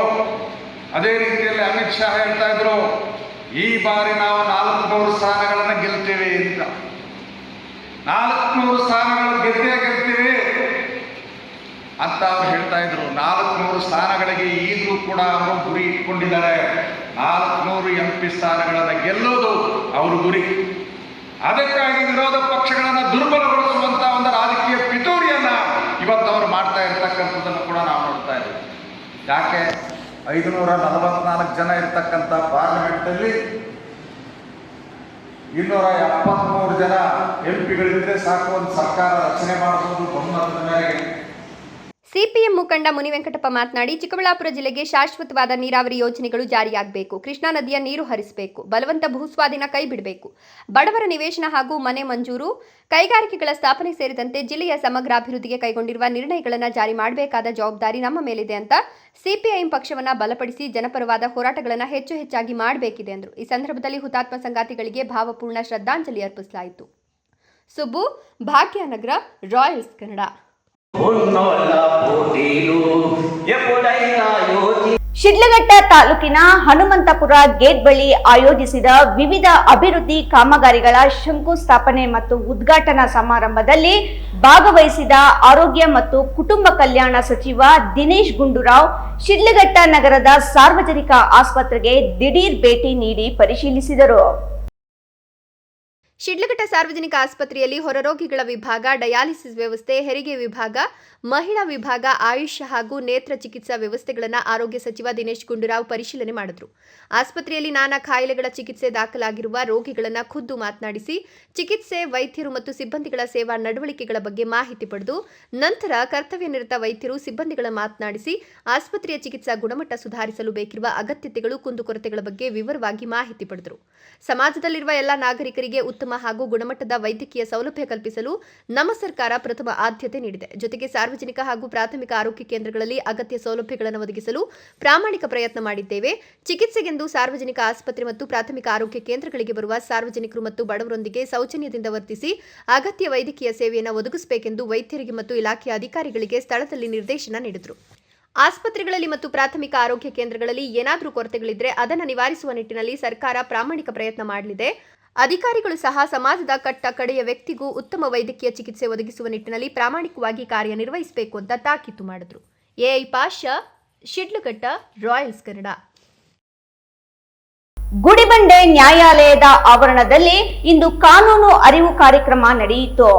ಅದೇ ರೀತಿಯಲ್ಲಿ ಅಮಿತ್ ಶಾ ಹೇಳ್ತಾ ಇದ್ರು, ಈ ಬಾರಿ ನಾವು 400 ಸ್ಥಾನಗಳನ್ನು ಗೆಲ್ತೀವಿ ಅಂತ. 400 ಸ್ಥಾನಗಳು ಗೆಲ್ತೀವಿ ಅಂತ ಅವ್ರು ಹೇಳ್ತಾ ಇದ್ರು. 400 ಸ್ಥಾನಗಳಿಗೆ ಈಗಲೂ ಕೂಡ ಅವರು ಗುರಿ ಇಟ್ಕೊಂಡಿದ್ದಾರೆ. 400 MP ಸ್ಥಾನಗಳನ್ನು ಗೆಲ್ಲೋದು ಅವರು ಗುರಿ. ಅದಕ್ಕಾಗಿ ವಿರೋಧ ಪಕ್ಷಗಳನ್ನು ದುರ್ಬಲಗೊಳಿಸುವಂತ ಒಂದು ರಾಜಕೀಯ ಪಿತೂರಿಯನ್ನ ಇವತ್ತು ಅವರು ಮಾಡ್ತಾ ಇರ್ತಕ್ಕಂಥದ್ದನ್ನು ಕೂಡ ನಾವು ನೋಡ್ತಾ ಇದ್ದೀವಿ. ಯಾಕೆ 544 ಜನ ಇರ್ತಕ್ಕಂಥ ಪಾರ್ಲಿಮೆಂಟಲ್ಲಿ 273 ಜನ MP-ಗಳಿದ್ರೆ ಸಾಕು, ಒಂದು ಸರ್ಕಾರ ರಚನೆ ಮಾಡಬಹುದು ಬಹುಮತದ ಮೇರೆಗೆ. ಸಿಪಿಎಂ ಮುಖಂಡ ಮುನಿವೆಂಕಟಪ್ಪ ಮಾತನಾಡಿ, ಚಿಕ್ಕಬಳ್ಳಾಪುರ ಜಿಲ್ಲೆಗೆ ಶಾಶ್ವತವಾದ ನೀರಾವರಿ ಯೋಜನೆಗಳು ಜಾರಿಯಾಗಬೇಕು. ಕೃಷ್ಣಾ ನದಿಯ ನೀರು ಹರಿಸಬೇಕು. ಬಲವಂತ ಭೂಸ್ವಾಧೀನ ಕೈ ಬಿಡಬೇಕು. ಬಡವರ ನಿವೇಶನ ಹಾಗೂ ಮನೆ ಮಂಜೂರು, ಕೈಗಾರಿಕೆಗಳ ಸ್ಥಾಪನೆ ಸೇರಿದಂತೆ ಜಿಲ್ಲೆಯ ಸಮಗ್ರ ಅಭಿವೃದ್ಧಿಗೆ ಕೈಗೊಂಡಿರುವ ನಿರ್ಣಯಗಳನ್ನು ಜಾರಿ ಮಾಡಬೇಕಾದ ಜವಾಬ್ದಾರಿ ನಮ್ಮ ಮೇಲಿದೆ ಅಂತ ಸಿಪಿಐಎಂ ಪಕ್ಷವನ್ನು ಬಲಪಡಿಸಿ ಜನಪರವಾದ ಹೋರಾಟಗಳನ್ನು ಹೆಚ್ಚಾಗಿ ಮಾಡಬೇಕಿದೆ ಎಂದರು. ಈ ಸಂದರ್ಭದಲ್ಲಿ ಹುತಾತ್ಮ ಸಂಗಾತಿಗಳಿಗೆ ಭಾವಪೂರ್ಣ ಶ್ರದ್ಧಾಂಜಲಿ ಅರ್ಪಿಸಲಾಯಿತು. ಸುಬ್ಬು, ಭಾಗ್ಯನಗರ, ರಾಯಲ್ಸ್ ಕನ್ನಡ. ಶಿಡ್ಲಘಟ್ಟ ತಾಲೂಕಿನ ಹನುಮಂತಪುರ ಗೇಟ್ ಬಳಿ ಆಯೋಜಿಸಿದ ವಿವಿಧ ಅಭಿವೃದ್ಧಿ ಕಾಮಗಾರಿಗಳ ಶಂಕುಸ್ಥಾಪನೆ ಮತ್ತು ಉದ್ಘಾಟನಾ ಸಮಾರಂಭದಲ್ಲಿ ಭಾಗವಹಿಸಿದ ಆರೋಗ್ಯ ಮತ್ತು ಕುಟುಂಬ ಕಲ್ಯಾಣ ಸಚಿವ ದಿನೇಶ್ ಗುಂಡೂರಾವ್ ಶಿಡ್ಲಘಟ್ಟ ನಗರದ ಸಾರ್ವಜನಿಕ ಆಸ್ಪತ್ರೆಗೆ ದಿಢೀರ್ ಭೇಟಿ ನೀಡಿ ಪರಿಶೀಲಿಸಿದರು. ಶಿಡ್ಲಘಟ್ಟ ಸಾರ್ವಜನಿಕ ಆಸ್ಪತ್ರೆಯಲ್ಲಿ ಹೊರರೋಗಿಗಳ ವಿಭಾಗ, ಡಯಾಲಿಸಿಸ್ ವ್ಯವಸ್ಥೆ, ಹೆರಿಗೆ ವಿಭಾಗ, ಮಹಿಳಾ ವಿಭಾಗ, ಆಯುಷ್ ಹಾಗೂ ನೇತ್ರ ಚಿಕಿತ್ಸಾ ವ್ಯವಸ್ಥೆಗಳನ್ನು ಆರೋಗ್ಯ ಸಚಿವ ದಿನೇಶ್ ಗುಂಡೂರಾವ್ ಪರಿಶೀಲನೆ ಮಾಡಿದರು. ಆಸ್ಪತ್ರೆಯಲ್ಲಿ ನಾನಾ ಕಾಯಿಲೆಗಳ ಚಿಕಿತ್ಸೆ ದಾಖಲಾಗಿರುವ ರೋಗಿಗಳನ್ನು ಖುದ್ದು ಮಾತನಾಡಿಸಿ ಚಿಕಿತ್ಸೆ, ವೈದ್ಯರು ಮತ್ತು ಸಿಬ್ಬಂದಿಗಳ ಸೇವಾ ನಡವಳಿಕೆಗಳ ಬಗ್ಗೆ ಮಾಹಿತಿ ಪಡೆದು ನಂತರ ಕರ್ತವ್ಯ ನಿರತ ವೈದ್ಯರು, ಸಿಬ್ಬಂದಿಗಳ ಮಾತನಾಡಿಸಿ ಆಸ್ಪತ್ರೆಯ ಚಿಕಿತ್ಸಾ ಗುಣಮಟ್ಟ ಸುಧಾರಿಸಲು ಬೇಕಿರುವ ಅಗತ್ಯತೆಗಳು, ಕುಂದುಕೊರತೆಗಳ ಬಗ್ಗೆ ವಿವರವಾಗಿ ಮಾಹಿತಿ ಪಡೆದರು. ಸಮಾಜದಲ್ಲಿರುವ ಎಲ್ಲ ನಾಗರಿಕರಿಗೆ ಉತ್ತಮ ಹಾಗೂ ಗುಣಮಟ್ಟದ ವೈದ್ಯಕೀಯ ಸೌಲಭ್ಯ ಕಲ್ಪಿಸಲು ನಮ್ಮ ಸರ್ಕಾರ ಪ್ರಥಮ ಆದ್ಯತೆ ನೀಡಿದೆ. ಜೊತೆಗೆ ಸಾರ್ವಜನಿಕ ಹಾಗೂ ಪ್ರಾಥಮಿಕ ಆರೋಗ್ಯ ಕೇಂದ್ರಗಳಲ್ಲಿ ಅಗತ್ಯ ಸೌಲಭ್ಯಗಳನ್ನು ಒದಗಿಸಲು ಪ್ರಾಮಾಣಿಕ ಪ್ರಯತ್ನ ಮಾಡಿದ್ದೇವೆ. ಚಿಕಿತ್ಸೆಗೆಂದು ಸಾರ್ವಜನಿಕ ಆಸ್ಪತ್ರೆ ಮತ್ತು ಪ್ರಾಥಮಿಕ ಆರೋಗ್ಯ ಕೇಂದ್ರಗಳಿಗೆ ಬರುವ ಸಾರ್ವಜನಿಕರು ಮತ್ತು ಬಡವರೊಂದಿಗೆ ಸೌಜನ್ಯದಿಂದ ವರ್ತಿಸಿ ಅಗತ್ಯ ವೈದ್ಯಕೀಯ ಸೇವೆಯನ್ನು ಒದಗಿಸಬೇಕೆಂದು ವೈದ್ಯರಿಗೆ ಮತ್ತು ಇಲಾಖೆಯ ಅಧಿಕಾರಿಗಳಿಗೆ ಸ್ಥಳದಲ್ಲಿ ನಿರ್ದೇಶನ ನೀಡಿದರು. ಆಸ್ಪತ್ರೆಗಳಲ್ಲಿ ಮತ್ತು ಪ್ರಾಥಮಿಕ ಆರೋಗ್ಯ ಕೇಂದ್ರಗಳಲ್ಲಿ ಏನಾದರೂ ಕೊರತೆಗಳಿದ್ರೆ ಅದನ್ನು ನಿವಾರಿಸುವ ನಿಟ್ಟಿನಲ್ಲಿ ಸರ್ಕಾರ ಪ್ರಾಮಾಣಿಕ ಪ್ರಯತ್ನ ಮಾಡಲಿದೆ. ಅಧಿಕಾರಿಗಳು ಸಹ ಸಮಾಜದ ಕಡೆಯ ವ್ಯಕ್ತಿಗೂ ಉತ್ತಮ ವೈದ್ಯಕೀಯ ಚಿಕಿತ್ಸೆ ಒದಗಿಸುವ ನಿಟ್ಟಿನಲ್ಲಿ ಪ್ರಾಮಾಣಿಕವಾಗಿ ಕಾರ್ಯನಿರ್ವಹಿಸಬೇಕು ಅಂತ ತಾಕೀತು ಮಾಡಿದ್ರು. A I Pasha, Shidlaghatta, Royals Kannada. ಗುಡಿಬಂಡೆ ನ್ಯಾಯಾಲಯದ ಆವರಣದಲ್ಲಿ ಇಂದು ಕಾನೂನು ಅರಿವು ಕಾರ್ಯಕ್ರಮ ನಡೆಯಿತು.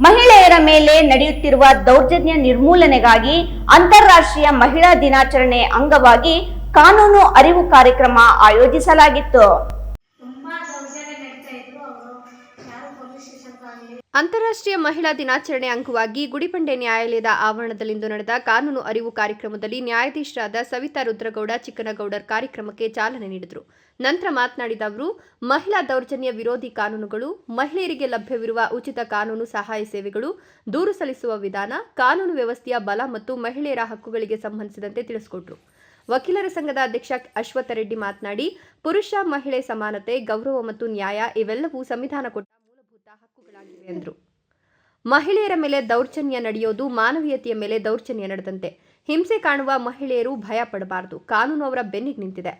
ಮಹಿಳೆಯರ ಮೇಲೆ ನಡೆಯುತ್ತಿರುವ ದೌರ್ಜನ್ಯ ನಿರ್ಮೂಲನೆಗಾಗಿ ಅಂತಾರಾಷ್ಟ್ರೀಯ ಮಹಿಳಾ ದಿನಾಚರಣೆ ಅಂಗವಾಗಿ ಕಾನೂನು ಅರಿವು ಕಾರ್ಯಕ್ರಮ ಆಯೋಜಿಸಲಾಗಿತ್ತು. ಅಂತಾರಾಷ್ಟ್ರೀಯ ಮಹಿಳಾ ದಿನಾಚರಣೆ ಅಂಗವಾಗಿ ಗುಡಿಬಂಡೆ ನ್ಯಾಯಾಲಯದ ಆವರಣದಲ್ಲಿಂದು ನಡೆದ ಕಾನೂನು ಅರಿವು ಕಾರ್ಯಕ್ರಮದಲ್ಲಿ ನ್ಯಾಯಾಧೀಶರಾದ ಸವಿತಾ ರುದ್ರಗೌಡ ಚಿಕ್ಕನಗೌಡರ್ ಕಾರ್ಯಕ್ರಮಕ್ಕೆ ಚಾಲನೆ ನೀಡಿದರು. ನಂತರ ಮಾತನಾಡಿದ ಅವರು, ಮಹಿಳಾ ದೌರ್ಜನ್ಯ ವಿರೋಧಿ ಕಾನೂನುಗಳು, ಮಹಿಳೆಯರಿಗೆ ಲಭ್ಯವಿರುವ ಉಚಿತ ಕಾನೂನು ಸಹಾಯ ಸೇವೆಗಳು, ದೂರು ಸಲ್ಲಿಸುವ ವಿಧಾನ, ಕಾನೂನು ವ್ಯವಸ್ಥೆಯ ಬಲ ಮತ್ತು ಮಹಿಳೆಯರ ಹಕ್ಕುಗಳಿಗೆ ಸಂಬಂಧಿಸಿದಂತೆ ತಿಳಿಸಿಕೊಟ್ಟರು. ವಕೀಲರ ಸಂಘದ ಅಧ್ಯಕ್ಷ ಅಶ್ವಥ ರೆಡ್ಡಿ ಮಾತನಾಡಿ, ಪುರುಷ ಮಹಿಳೆ ಸಮಾನತೆ, ಗೌರವ ಮತ್ತು ನ್ಯಾಯ ಇವೆಲ್ಲವೂ ಸಂವಿಧಾನ ಕೊಟ್ಟ ಮೂಲಭೂತ ಹಕ್ಕುಗಳಾಗಿವೆ ಎಂದರು. ಮಹಿಳೆಯರ ಮೇಲೆ ದೌರ್ಜನ್ಯ ನಡೆಯೋದು ಮಾನವೀಯತೆಯ ಮೇಲೆ ದೌರ್ಜನ್ಯ ನಡೆದಂತೆ. ಹಿಂಸೆ ಕಾಣುವ ಮಹಿಳೆಯರು ಭಯ ಪಡಬಾರದು. ಕಾನೂನು ಅವರ ಬೆನ್ನಿಗೆ ನಿಂತಿದೆ.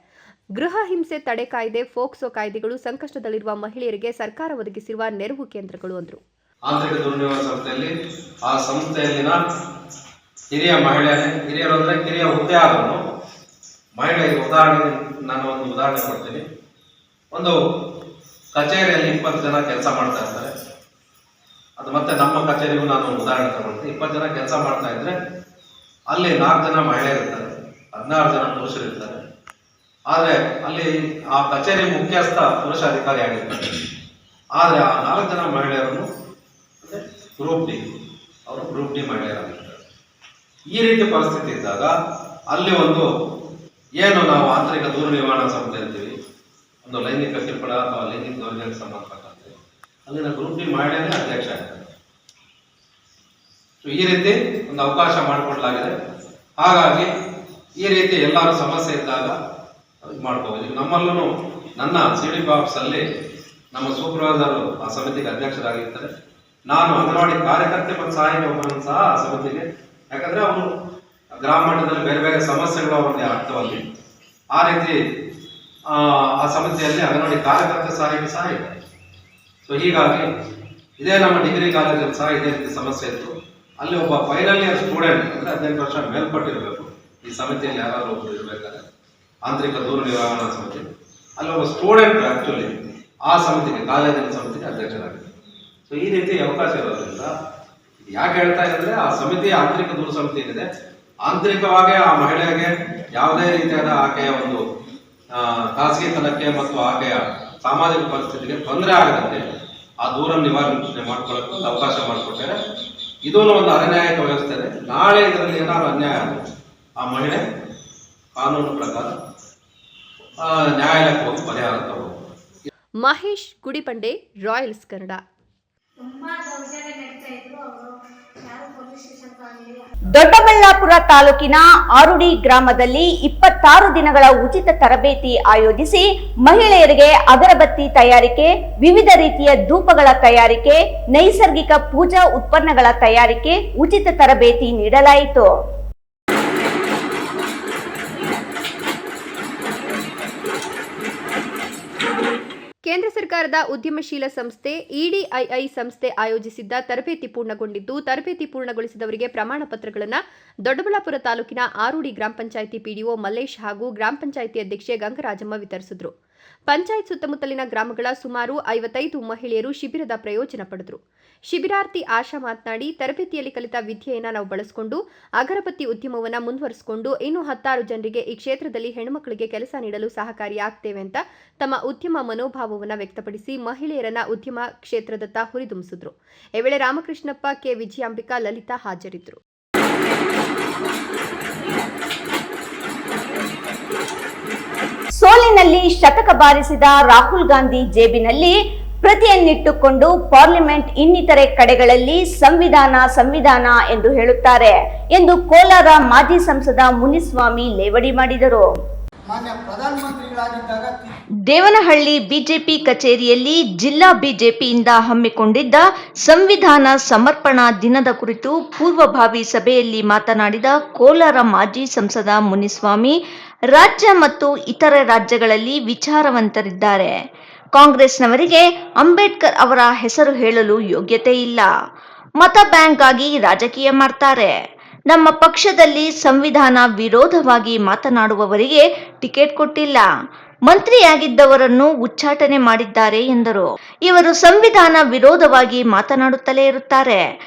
ಗೃಹ ಹಿಂಸೆ ತಡೆ ಕಾಯ್ದೆ, ಫೋಕ್ಸೋ ಕಾಯ್ದೆಗಳು ಸಂಕಷ್ಟದಲ್ಲಿರುವ ಮಹಿಳೆಯರಿಗೆ ಸರ್ಕಾರ ಒದಗಿಸಿರುವ ನೆರವು ಕೇಂದ್ರಗಳು ಅಂದರು. ಆಂತರಿಕ ದುರ್ನಿವಾರ ಸಂಸ್ಥೆಯಲ್ಲಿ ಆ ಸಂಸ್ಥೆಯಲ್ಲಿನ ಹಿರಿಯರು ಅಂದರೆ ಕಿರಿಯ ಹುದ್ದೆ ಆದವನು ಮಹಿಳೆಯರಿಗೆ ನಾನು ಒಂದು ಉದಾಹರಣೆ ಕೊಡ್ತೀನಿ. ಒಂದು ಕಚೇರಿಯಲ್ಲಿ 20 ಜನ ಕೆಲಸ ಮಾಡ್ತಾ ಇರ್ತಾರೆ. ಅದು ಮತ್ತೆ ನಮ್ಮ ಕಚೇರಿಗೂ ನಾನು ಉದಾಹರಣೆ ತಗೊಳ್ತೀನಿ. 20 ಜನ ಕೆಲಸ ಮಾಡ್ತಾ ಇದ್ರೆ ಅಲ್ಲಿ 4 ಜನ ಮಹಿಳೆಯರು ಇರ್ತಾರೆ, 16 ಜನ ಪುರುಷರು ಇರ್ತಾರೆ. ಆದರೆ ಅಲ್ಲಿ ಆ ಕಚೇರಿ ಮುಖ್ಯಸ್ಥ ಪುರುಷ ಅಧಿಕಾರಿ ಆಗಿರ್ತಾರೆ. ಆದರೆ ಆ 4 ಜನ ಮಹಿಳೆಯರನ್ನು ಗ್ರೂಪ್ ಡಿ ಮಹಿಳೆಯರಾಗಿರ್ತಾರೆ. ಈ ರೀತಿ ಪರಿಸ್ಥಿತಿ ಇದ್ದಾಗ ಅಲ್ಲಿ ಒಂದು ಏನು ನಾವು ಆಂತರಿಕ ದೂರ ನಿವಾರಣಾ ಸಂಸ್ಥೆ ಅಂತೀವಿ, ಒಂದು ಲೈಂಗಿಕ ಕಿರುಕುಳ ಅಥವಾ ಲೈಂಗಿಕ ದೌರ್ಜನ್ಯಕ್ಕೆ ಸಂಬಂಧಪಟ್ಟಂತೆ ಅಲ್ಲಿನ ಗ್ರೂಪ್ ಡಿ ಮಹಿಳೆಯರೇ ಅಧ್ಯಕ್ಷ ಆಗ್ತಾರೆ. ಈ ರೀತಿ ಒಂದು ಅವಕಾಶ ಮಾಡಿಕೊಡ್ಲಾಗಿದೆ. ಹಾಗಾಗಿ ಈ ರೀತಿ ಎಲ್ಲರೂ ಸಮಸ್ಯೆ ಇದ್ದಾಗ ಮಾಡ್ಕೋಬೋದು. ಈಗ ನಮ್ಮಲ್ಲೂ ನನ್ನ CDP ಆಫೀಸಲ್ಲಿ ನಮ್ಮ ಸೂಪರ್ವೈಸರ್ ಆ ಸಮಿತಿಗೆ ಅಧ್ಯಕ್ಷರಾಗಿರ್ತಾರೆ. ನಾನು ಅಂಗನವಾಡಿ ಕಾರ್ಯಕರ್ತೆ ಮತ್ತು ಸಹಾಯಕ ಒಬ್ಬರನ್ನು ಸಹ ಆ ಸಮಿತಿಗೆ, ಯಾಕಂದ್ರೆ ಅವರು ಗ್ರಾಮ ಮಟ್ಟದಲ್ಲಿ ಬೇರೆ ಬೇರೆ ಸಮಸ್ಯೆಗಳು ಅವರಿಗೆ ಆಗ್ತವಲ್ಲಿ. ಆ ರೀತಿ ಆ ಸಮಿತಿಯಲ್ಲಿ ಅಂಗನವಾಡಿ ಕಾರ್ಯಕರ್ತೆ ಸಹಾಯಕ ಸಹ ಇದ್ದಾರೆ. ಸೊ ಹೀಗಾಗಿ ಇದೇ ನಮ್ಮ ಡಿಗ್ರಿ ಕಾಲೇಜಲ್ಲಿ ಸಹ ಇದೇ ರೀತಿ ಸಮಸ್ಯೆ ಇತ್ತು. ಅಲ್ಲಿ ಒಬ್ಬ ಫೈನಲ್ ಇಯರ್ ಸ್ಟೂಡೆಂಟ್ ಅಂದರೆ 18 ವರ್ಷ ಮೇಲ್ಪಟ್ಟಿರಬೇಕು. ಈ ಸಮಿತಿಯಲ್ಲಿ ಯಾರಾದರೂ ಒಬ್ಬರು ಇರಬೇಕಾದ್ರೆ ಆಂತರಿಕ ದೂರ ನಿವಾರಣಾ ಸಮಿತಿ ಅಲ್ಲಿ ಒಬ್ಬ ಸ್ಟೂಡೆಂಟ್ ಆ್ಯಕ್ಚುಲಿ ಆ ಸಮಿತಿಗೆ, ಕಾಲೇಜಿನ ಸಮಿತಿಗೆ ಅಧ್ಯಕ್ಷರಾಗಿದೆ. ಸೊ ಈ ರೀತಿ ಅವಕಾಶ ಇರೋದ್ರಿಂದ ಯಾಕೆ ಹೇಳ್ತಾ ಇದ್ರೆ ಆ ಸಮಿತಿ ಆಂತರಿಕ ದೂರ ಸಮಿತಿ ಏನಿದೆ, ಆಂತರಿಕವಾಗಿ ಆ ಮಹಿಳೆಗೆ ಯಾವುದೇ ರೀತಿಯಾದ ಆಕೆಯ ಒಂದು ಖಾಸಗಿತನಕ್ಕೆ ಮತ್ತು ಆಕೆಯ ಸಾಮಾಜಿಕ ಪರಿಸ್ಥಿತಿಗೆ ತೊಂದರೆ ಆಗದಂತೆ ಆ ದೂರ ನಿವಾರಣೆ ಮಾಡ್ಕೊಳ್ಳೋಕೆ ಒಂದು ಅವಕಾಶ ಮಾಡಿಕೊಟ್ಟಾರೆ. ಇದೂ ಒಂದು ಅನ್ಯಾಯಕ ವ್ಯವಸ್ಥೆ ಇದೆ. ನಾಳೆ ಇದರಲ್ಲಿ ಏನಾದ್ರು ಅನ್ಯಾಯ ಆದರೆ ಆ ಮಹಿಳೆ ಕಾನೂನು ಪ್ರಕಾರ ನ್ಯಾಯಾಲಯಕ್ಕೆ ಹೋಗಿ ಪರಿಹಾರ ತಗೋಬಹುದು. ಮಹೇಶ್ ಗುಡಿಬಂಡೆ, ರಾಯಲ್ಸ್ ಕನ್ನಡ. ದೊಡ್ಡಬಳ್ಳಾಪುರ ತಾಲೂಕಿನ ಆರುಡಿ ಗ್ರಾಮದಲ್ಲಿ 26 ದಿನಗಳ ಉಚಿತ ತರಬೇತಿ ಆಯೋಜಿಸಿ ಮಹಿಳೆಯರಿಗೆ ಅಗರಬತ್ತಿ ತಯಾರಿಕೆ, ವಿವಿಧ ರೀತಿಯ ಧೂಪಗಳ ತಯಾರಿಕೆ, ನೈಸರ್ಗಿಕ ಪೂಜಾ ಉತ್ಪನ್ನಗಳ ತಯಾರಿಕೆ ಉಚಿತ ತರಬೇತಿ ನೀಡಲಾಯಿತು. ಕೇಂದ್ರ ಸರ್ಕಾರದ ಉದ್ಯಮಶೀಲ ಸಂಸ್ಥೆ EDII ಸಂಸ್ಥೆ ಆಯೋಜಿಸಿದ್ದ ತರಬೇತಿ ಪೂರ್ಣಗೊಂಡಿದ್ದು, ತರಬೇತಿ ಪೂರ್ಣಗೊಳಿಸಿದವರಿಗೆ ಪ್ರಮಾಣ ಪತ್ರಗಳನ್ನು ದೊಡ್ಡಬಳ್ಳಾಪುರ ತಾಲೂಕಿನ ಆರುಡಿ ಗ್ರಾಮ ಪಂಚಾಯಿತಿ PDO ಮಲ್ಲೇಶ್ ಹಾಗೂ ಗ್ರಾಮ ಪಂಚಾಯಿತಿ ಅಧ್ಯಕ್ಷೆ ಗಂಗರಾಜಮ್ಮ ವಿತರಿಸಿದರು. ಪಂಚಾಯತ್ ಸುತ್ತಮುತ್ತಲಿನ ಗ್ರಾಮಗಳ ಸುಮಾರು 55 ಮಹಿಳೆಯರು ಶಿಬಿರದ ಪ್ರಯೋಜನ ಪಡೆದರು. ಶಿಬಿರಾರ್ಥಿ ಆಶಾ ಮಾತನಾಡಿ, ತರಬೇತಿಯಲ್ಲಿ ಕಲಿತ ವಿದ್ಯೆಯನ್ನು ನಾವು ಬಳಸಿಕೊಂಡು ಅಗರಬತ್ತಿ ಉದ್ಯಮವನ್ನು ಮುಂದುವರಿಸಿಕೊಂಡು ಇನ್ನೂ 16 ಜನರಿಗೆ ಈ ಕ್ಷೇತ್ರದಲ್ಲಿ ಹೆಣ್ಣುಮಕ್ಕಳಿಗೆ ಕೆಲಸ ನೀಡಲು ಸಹಕಾರಿಯಾಗ್ತೇವೆ ಅಂತ ತಮ್ಮ ಉದ್ಯಮ ಮನೋಭಾವವನ್ನು ವ್ಯಕ್ತಪಡಿಸಿ ಮಹಿಳೆಯರನ್ನ ಉದ್ಯಮ ಕ್ಷೇತ್ರದತ್ತ ಹುರಿದುಂಬಿಸಿದ್ರು. ಈ ವೇಳೆ ರಾಮಕೃಷ್ಣಪ್ಪ, ಕೆ ವಿಜಯಾಂಬಿಕಾ, ಲಲಿತಾ ಹಾಜರಿದ್ದರು. ಸೋಲಿನಲ್ಲಿ ಶತಕ ಬಾರಿಸಿದ ರಾಹುಲ್ ಗಾಂಧಿ ಜೇಬಿನಲ್ಲಿ ಪ್ರತಿಯನ್ನಿಟ್ಟುಕೊಂಡು ಪಾರ್ಲಿಮೆಂಟ್ ಇನ್ನಿತರೆ ಕಡೆಗಳಲ್ಲಿ ಸಂವಿಧಾನ ಎಂದು ಹೇಳುತ್ತಾರೆ ಎಂದು ಕೋಲಾರ ಮಾಜಿ ಸಂಸದ ಮುನಿಸ್ವಾಮಿ ಲೇವಡಿ ಮಾಡಿದರು. ಮಾನ್ಯ ಪ್ರಧಾನಮಂತ್ರಿಗಳಾಗಿದ್ದಾಗ ದೇವನಹಳ್ಳಿ ಬಿಜೆಪಿ ಕಚೇರಿಯಲ್ಲಿ ಜಿಲ್ಲಾ ಬಿಜೆಪಿಯಿಂದ ಹಮ್ಮಿಕೊಂಡಿದ್ದ ಸಂವಿಧಾನ ಸಮರ್ಪಣಾ ದಿನದ ಕುರಿತು ಪೂರ್ವಭಾವಿ ಸಭೆಯಲ್ಲಿ ಮಾತನಾಡಿದ ಕೋಲಾರ ಮಾಜಿ ಸಂಸದ ಮುನಿಸ್ವಾಮಿ, ರಾಜ್ಯ ಮತ್ತು ಇತರ ರಾಜ್ಯಗಳಲ್ಲಿ ವಿಚಾರವಂತರಿದ್ದಾರೆ. ಕಾಂಗ್ರೆಸ್ನವರಿಗೆ ಅಂಬೇಡ್ಕರ್ ಅವರ ಹೆಸರು ಹೇಳಲು ಯೋಗ್ಯತೆ ಇಲ್ಲ. ಮತ ಬ್ಯಾಂಕ್ ಆಗಿ ರಾಜಕೀಯ ಮಾಡ್ತಾರೆ. ನಮ್ಮ ಪಕ್ಷದಲ್ಲಿ ಸಂವಿಧಾನ ವಿರೋಧವಾಗಿ ಮಾತನಾಡುವವರಿಗೆ ಟಿಕೆಟ್ ಕೊಟ್ಟಿಲ್ಲ. ಮಂತ್ರಿಯಾಗಿದ್ದವರನ್ನು ಉಚ್ಚಾಟನೆ ಮಾಡಿದ್ದಾರೆ ಎಂದರು. ಇವರು ಸಂವಿಧಾನ ವಿರೋಧವಾಗಿ ಮಾತನಾಡುತ್ತಲೇ ಇರುತ್ತಾರೆ.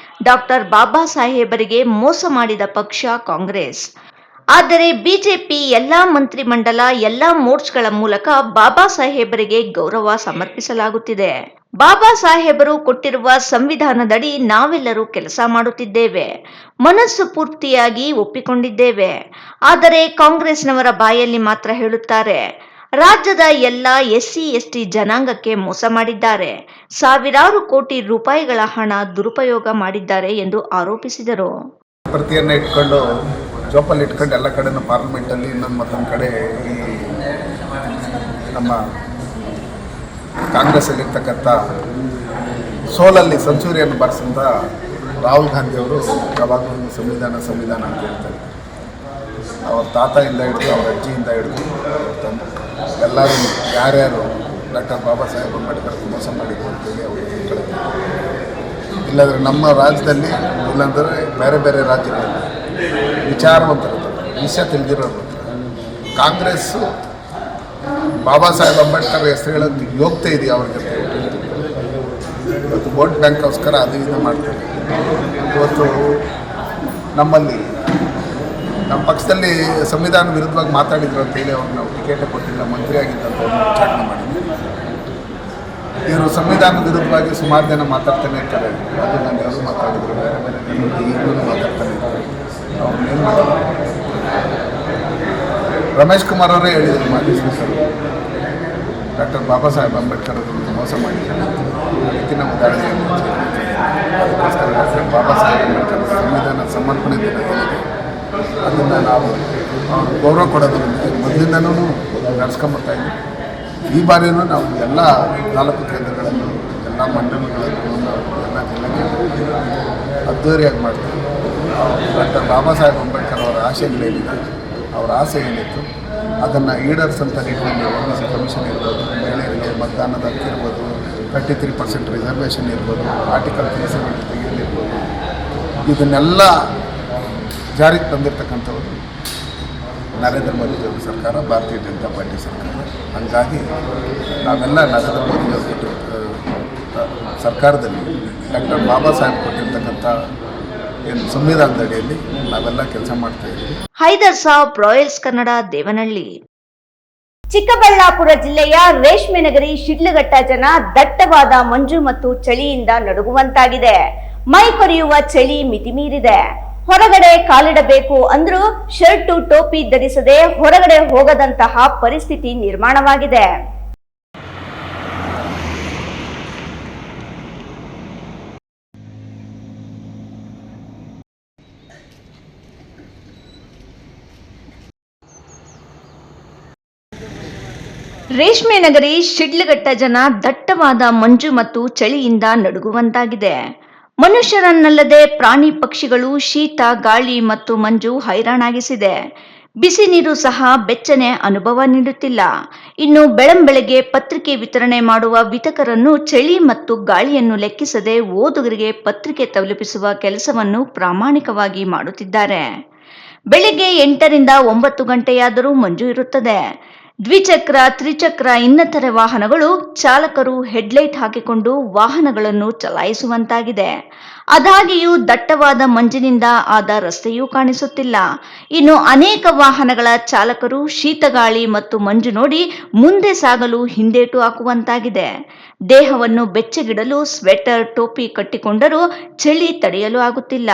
ಡಾಕ್ಟರ್ ಬಾಬಾ ಸಾಹೇಬರಿಗೆ ಮೋಸ ಮಾಡಿದ ಪಕ್ಷ ಕಾಂಗ್ರೆಸ್. ಆದರೆ ಬಿಜೆಪಿ ಎಲ್ಲಾ ಮಂತ್ರಿಮಂಡಲ, ಎಲ್ಲಾ ಮೋರ್ಚ್ಗಳ ಮೂಲಕ ಬಾಬಾ ಸಾಹೇಬರಿಗೆ ಗೌರವ ಸಮರ್ಪಿಸಲಾಗುತ್ತಿದೆ. ಬಾಬಾ ಸಾಹೇಬರು ಕೊಟ್ಟಿರುವ ಸಂವಿಧಾನದಡಿ ನಾವೆಲ್ಲರೂ ಕೆಲಸ ಮಾಡುತ್ತಿದ್ದೇವೆ. ಮನಸ್ಸು ಪೂರ್ತಿಯಾಗಿ ಒಪ್ಪಿಕೊಂಡಿದ್ದೇವೆ. ಆದರೆ ಕಾಂಗ್ರೆಸ್ನವರ ಬಾಯಲ್ಲಿ ಮಾತ್ರ ಹೇಳುತ್ತಾರೆ. ರಾಜ್ಯದ ಎಲ್ಲ ಎಸ್ಸಿ ಎಸ್ಟಿ ಜನಾಂಗಕ್ಕೆ ಮೋಸ ಮಾಡಿದ್ದಾರೆ. ಸಾವಿರಾರು ಕೋಟಿ ರೂಪಾಯಿಗಳ ಹಣ ದುರುಪಯೋಗ ಮಾಡಿದ್ದಾರೆ ಎಂದು ಆರೋಪಿಸಿದರು. ಪ್ರತಿಯನ್ನ ಇಟ್ಕೊಂಡು ಜೋಪಲ್ಲಿ ಇಟ್ಕೊಂಡು ಎಲ್ಲ ಕಡೆನೂ ಪಾರ್ಲಿಮೆಂಟಲ್ಲಿ ಇನ್ನೊಂದು ಮತ್ತೊಂದು ಕಡೆ ಈ ನಮ್ಮ ಕಾಂಗ್ರೆಸ್ಸಲ್ಲಿರ್ತಕ್ಕಂಥ ಸೋಲಲ್ಲಿ ಸೆಂಚುರಿಯನ್ನು ಬಾರಿಸಿದ ರಾಹುಲ್ ಗಾಂಧಿಯವರು ಯಾವಾಗಲೂ ಸಂವಿಧಾನ ಅಂತ ಹೇಳ್ತಾರೆ. ಅವ್ರ ತಾತಯಿಂದ ಹಿಡಿದು ಅವ್ರ ಅಜ್ಜಿಯಿಂದ ಹಿಡಿದು ಎಲ್ಲರೂ ಯಾರ್ಯಾರು ಡಾಕ್ಟರ್ ಬಾಬಾ ಸಾಹೇಬ್ ಅಂಬೇಡ್ಕರ್ ಮೋಸ ಮಾಡಿದ್ರು ಅಂತೇಳಿ ಅವರು ಹೇಳ್ತಾರೆ. ಇಲ್ಲಾಂದರೆ ನಮ್ಮ ರಾಜ್ಯದಲ್ಲಿ, ಇಲ್ಲಾಂದರೆ ಬೇರೆ ಬೇರೆ ರಾಜ್ಯಗಳಲ್ಲಿ ವಿಚಾರವಂತರಿರ್ತಾರೆ, ವಿಷಯ ತಿಳಿದಿರೋರು. ಕಾಂಗ್ರೆಸ್ಸು ಬಾಬಾ ಸಾಹೇಬ್ ಅಂಬೇಡ್ಕರ್ ಹೆಸರು ಹೇಳೋದು ಯೋಗ್ಯತೆ ಇದೆಯಾ ಅವ್ರಿಗೆ? ಇವತ್ತು ವೋಟ್ ಬ್ಯಾಂಕ್ಗೋಸ್ಕರ ಅದು ಇದು ಮಾಡ್ತಾರೆ. ಇವತ್ತು ನಮ್ಮಲ್ಲಿ ನಮ್ಮ ಪಕ್ಷದಲ್ಲಿ ಸಂವಿಧಾನ ವಿರುದ್ಧವಾಗಿ ಮಾತಾಡಿದ್ರು ಅಂತೇಳಿ ಅವ್ರಿಗೆ ನಾವು ಟಿಕೆಟ್ ಕೊಟ್ಟಿಲ್ಲ, ಮಂತ್ರಿ ಆಗಿದ್ದಂತ ಉಚ್ಚಾಟನೆ ಮಾಡಿದ್ವಿ. ಇವರು ಸಂವಿಧಾನ ವಿರುದ್ಧವಾಗಿ ಸುಮಾರು ಜನ ಮಾತಾಡ್ತಾನೆ ಇರ್ತಾರೆ. ಅದು ನಾನು ಮಾತಾಡಿದ್ರು, ಬೇರೆ ಬೇರೆ ಈಗಲೂ ಮಾತಾಡ್ತಾನೆ ಇರ್ತಾರೆ. ಅವ್ರನ್ನೇನು ಮಾಡಿದ್ರು? ರಮೇಶ್ ಕುಮಾರ್ ಅವರೇ ಹೇಳಿದರು, ಮಾಜಿ ಸ್ಪೀಕರ್, ಡಾಕ್ಟರ್ ಬಾಬಾ ಸಾಹೇಬ್ ಅಂಬೇಡ್ಕರ್ ಅವರನ್ನು ಮೋಸ ಮಾಡಿದ್ದಾರೆ. ಇದಕ್ಕಿಂತ ಉದಾಹರಣೆ ಅದಕ್ಕೋಸ್ಕರ ಡಾಕ್ಟರ್ ಬಾಬಾ ಸಾಹೇಬ್ ಅಂಬೇಡ್ಕರ್ ಸಂವಿಧಾನ ಸಮರ್ಪಣೆ ದಿನ ಏನಿದೆ ಅದನ್ನು ನಾವು ಗೌರವ ಕೊಡೋದ್ರ ಮೊದಲಿಂದನೂ ನಡೆಸ್ಕೊಂಬರ್ತಾಯಿದ್ವಿ. ಈ ಬಾರಿಯೂ ನಾವು ಎಲ್ಲ 4 ಕೇಂದ್ರಗಳನ್ನು, ಎಲ್ಲ ಮಂಡಲಗಳನ್ನು, ಎಲ್ಲ ಜಿಲ್ಲೆಗೆ ಅದ್ದೂರಿಯಾಗಿ ಮಾಡ್ತೀವಿ. ಡಾಕ್ಟರ್ ಬಾಬಾ ಸಾಹೇಬ್ ಅಂಬೇಡ್ಕರ್ ಅವರ ಆಶಯಗಳೇನಿದೆ, ಅವರ ಆಸೆ ಏನಿತ್ತು ಅದನ್ನು ಈಡೇರಿಸಂಥ ನಿಟ್ಟಿನಲ್ಲಿ OBC ಕಮಿಷನ್ ಇರ್ಬೋದು, ಮಹಿಳೆಯರಿಗೆ ಮತದಾನದ ಹಕ್ಕು ಇರ್ಬೋದು, 33% ರಿಸರ್ವೇಷನ್ ಇರ್ಬೋದು, ಆರ್ಟಿಕಲ್ 370 ತೆಗೆಯಲಿರ್ಬೋದು, ಇದನ್ನೆಲ್ಲ ಜಾರಿಗೆ ತಂದಿರತಕ್ಕಂಥವರು ನರೇಂದ್ರ ಮೋದಿಯವ್ರ ಸರ್ಕಾರ, ಭಾರತೀಯ ಜನತಾ ಪಾರ್ಟಿ ಸರ್ಕಾರ. ಹಾಗಾಗಿ ನಾವೆಲ್ಲ ನರೇಂದ್ರ ಮೋದಿಯವರು ಕೊಟ್ಟಿರೋ ಸರ್ಕಾರದಲ್ಲಿ ಡಾಕ್ಟರ್ ಬಾಬಾ ಸಾಹೇಬ್ ಕೊಟ್ಟಿರ್ತಕ್ಕಂಥ ಏನು ಸಂವಿಧಾನದ ಅಡಿಯಲ್ಲಿ ನಾವೆಲ್ಲ ಕೆಲಸ ಮಾಡ್ತಾ ಇದ್ದೀವಿ. ಹೈದರ್ ಸಾಬ್, ರಾಯಲ್ಸ್ ಕನ್ನಡ, ದೇವನಹಳ್ಳಿ. ಚಿಕ್ಕಬಳ್ಳಾಪುರ ಜಿಲ್ಲೆಯ ರೇಷ್ಮೆ ನಗರಿ ಶಿಡ್ಲಘಟ್ಟ ಜನ ದಟ್ಟವಾದ ಮಂಜು ಮತ್ತು ಚಳಿಯಿಂದ ನಡುಗುವಂತಾಗಿದೆ. ಮೈ ಕೊರೆಯುವ ಚಳಿ ಮಿತಿಮೀರಿದೆ. ಹೊರಗಡೆ ಕಾಲಿಡಬೇಕು ಅಂದ್ರೂ ಶರ್ಟು ಟೋಪಿ ಧರಿಸದೆ ಹೊರಗಡೆ ಹೋಗದಂತಹ ಪರಿಸ್ಥಿತಿ ನಿರ್ಮಾಣವಾಗಿದೆ. ರೇಷ್ಮೆ ನಗರಿ ಶಿಡ್ಲಘಟ್ಟ ಜನ ದಟ್ಟವಾದ ಮಂಜು ಮತ್ತು ಚಳಿಯಿಂದ ನಡುಗುವಂತಾಗಿದೆ. ಮನುಷ್ಯರನ್ನಲ್ಲದೆ ಪ್ರಾಣಿ ಪಕ್ಷಿಗಳು ಶೀತ, ಗಾಳಿ ಮತ್ತು ಮಂಜು ಹೈರಾಣಾಗಿಸಿದೆ. ಬಿಸಿ ನೀರು ಸಹ ಬೆಚ್ಚನೆ ಅನುಭವ ನೀಡುತ್ತಿಲ್ಲ. ಇನ್ನು ಬೆಳಂಬೆಳಗ್ಗೆ ಪತ್ರಿಕೆ ವಿತರಣೆ ಮಾಡುವ ವಿತರಕರನ್ನು ಚಳಿ ಮತ್ತು ಗಾಳಿಯನ್ನು ಲೆಕ್ಕಿಸದೆ ಓದುಗರಿಗೆ ಪತ್ರಿಕೆ ತಲುಪಿಸುವ ಕೆಲಸವನ್ನು ಪ್ರಾಮಾಣಿಕವಾಗಿ ಮಾಡುತ್ತಿದ್ದಾರೆ. ಬೆಳಿಗ್ಗೆ 8ರಿಂದ 9 ಗಂಟೆಯಾದರೂ ಮಂಜು ಇರುತ್ತದೆ. ದ್ವಿಚಕ್ರ, ತ್ರಿಚಕ್ರ ಇನ್ನಿತರೆ ವಾಹನಗಳು ಚಾಲಕರು ಹೆಡ್ಲೈಟ್ ಹಾಕಿಕೊಂಡು ವಾಹನಗಳನ್ನು ಚಲಾಯಿಸುವಂತಾಗಿದೆ. ಆದಾಗ್ಯೂ ದಟ್ಟವಾದ ಮಂಜಿನಿಂದ ಆದ ರಸ್ತೆಯೂ ಕಾಣಿಸುತ್ತಿಲ್ಲ. ಇನ್ನು ಅನೇಕ ವಾಹನಗಳ ಚಾಲಕರು ಶೀತಗಾಳಿ ಮತ್ತು ಮಂಜು ನೋಡಿ ಮುಂದೆ ಸಾಗಲು ಹಿಂದೇಟು ಹಾಕುವಂತಾಗಿದೆ. ದೇಹವನ್ನು ಬೆಚ್ಚಗಿಡಲು ಸ್ವೆಟರ್, ಟೋಪಿ ಕಟ್ಟಿಕೊಂಡರೂ ಚಳಿ ತಡೆಯಲು ಆಗುತ್ತಿಲ್ಲ.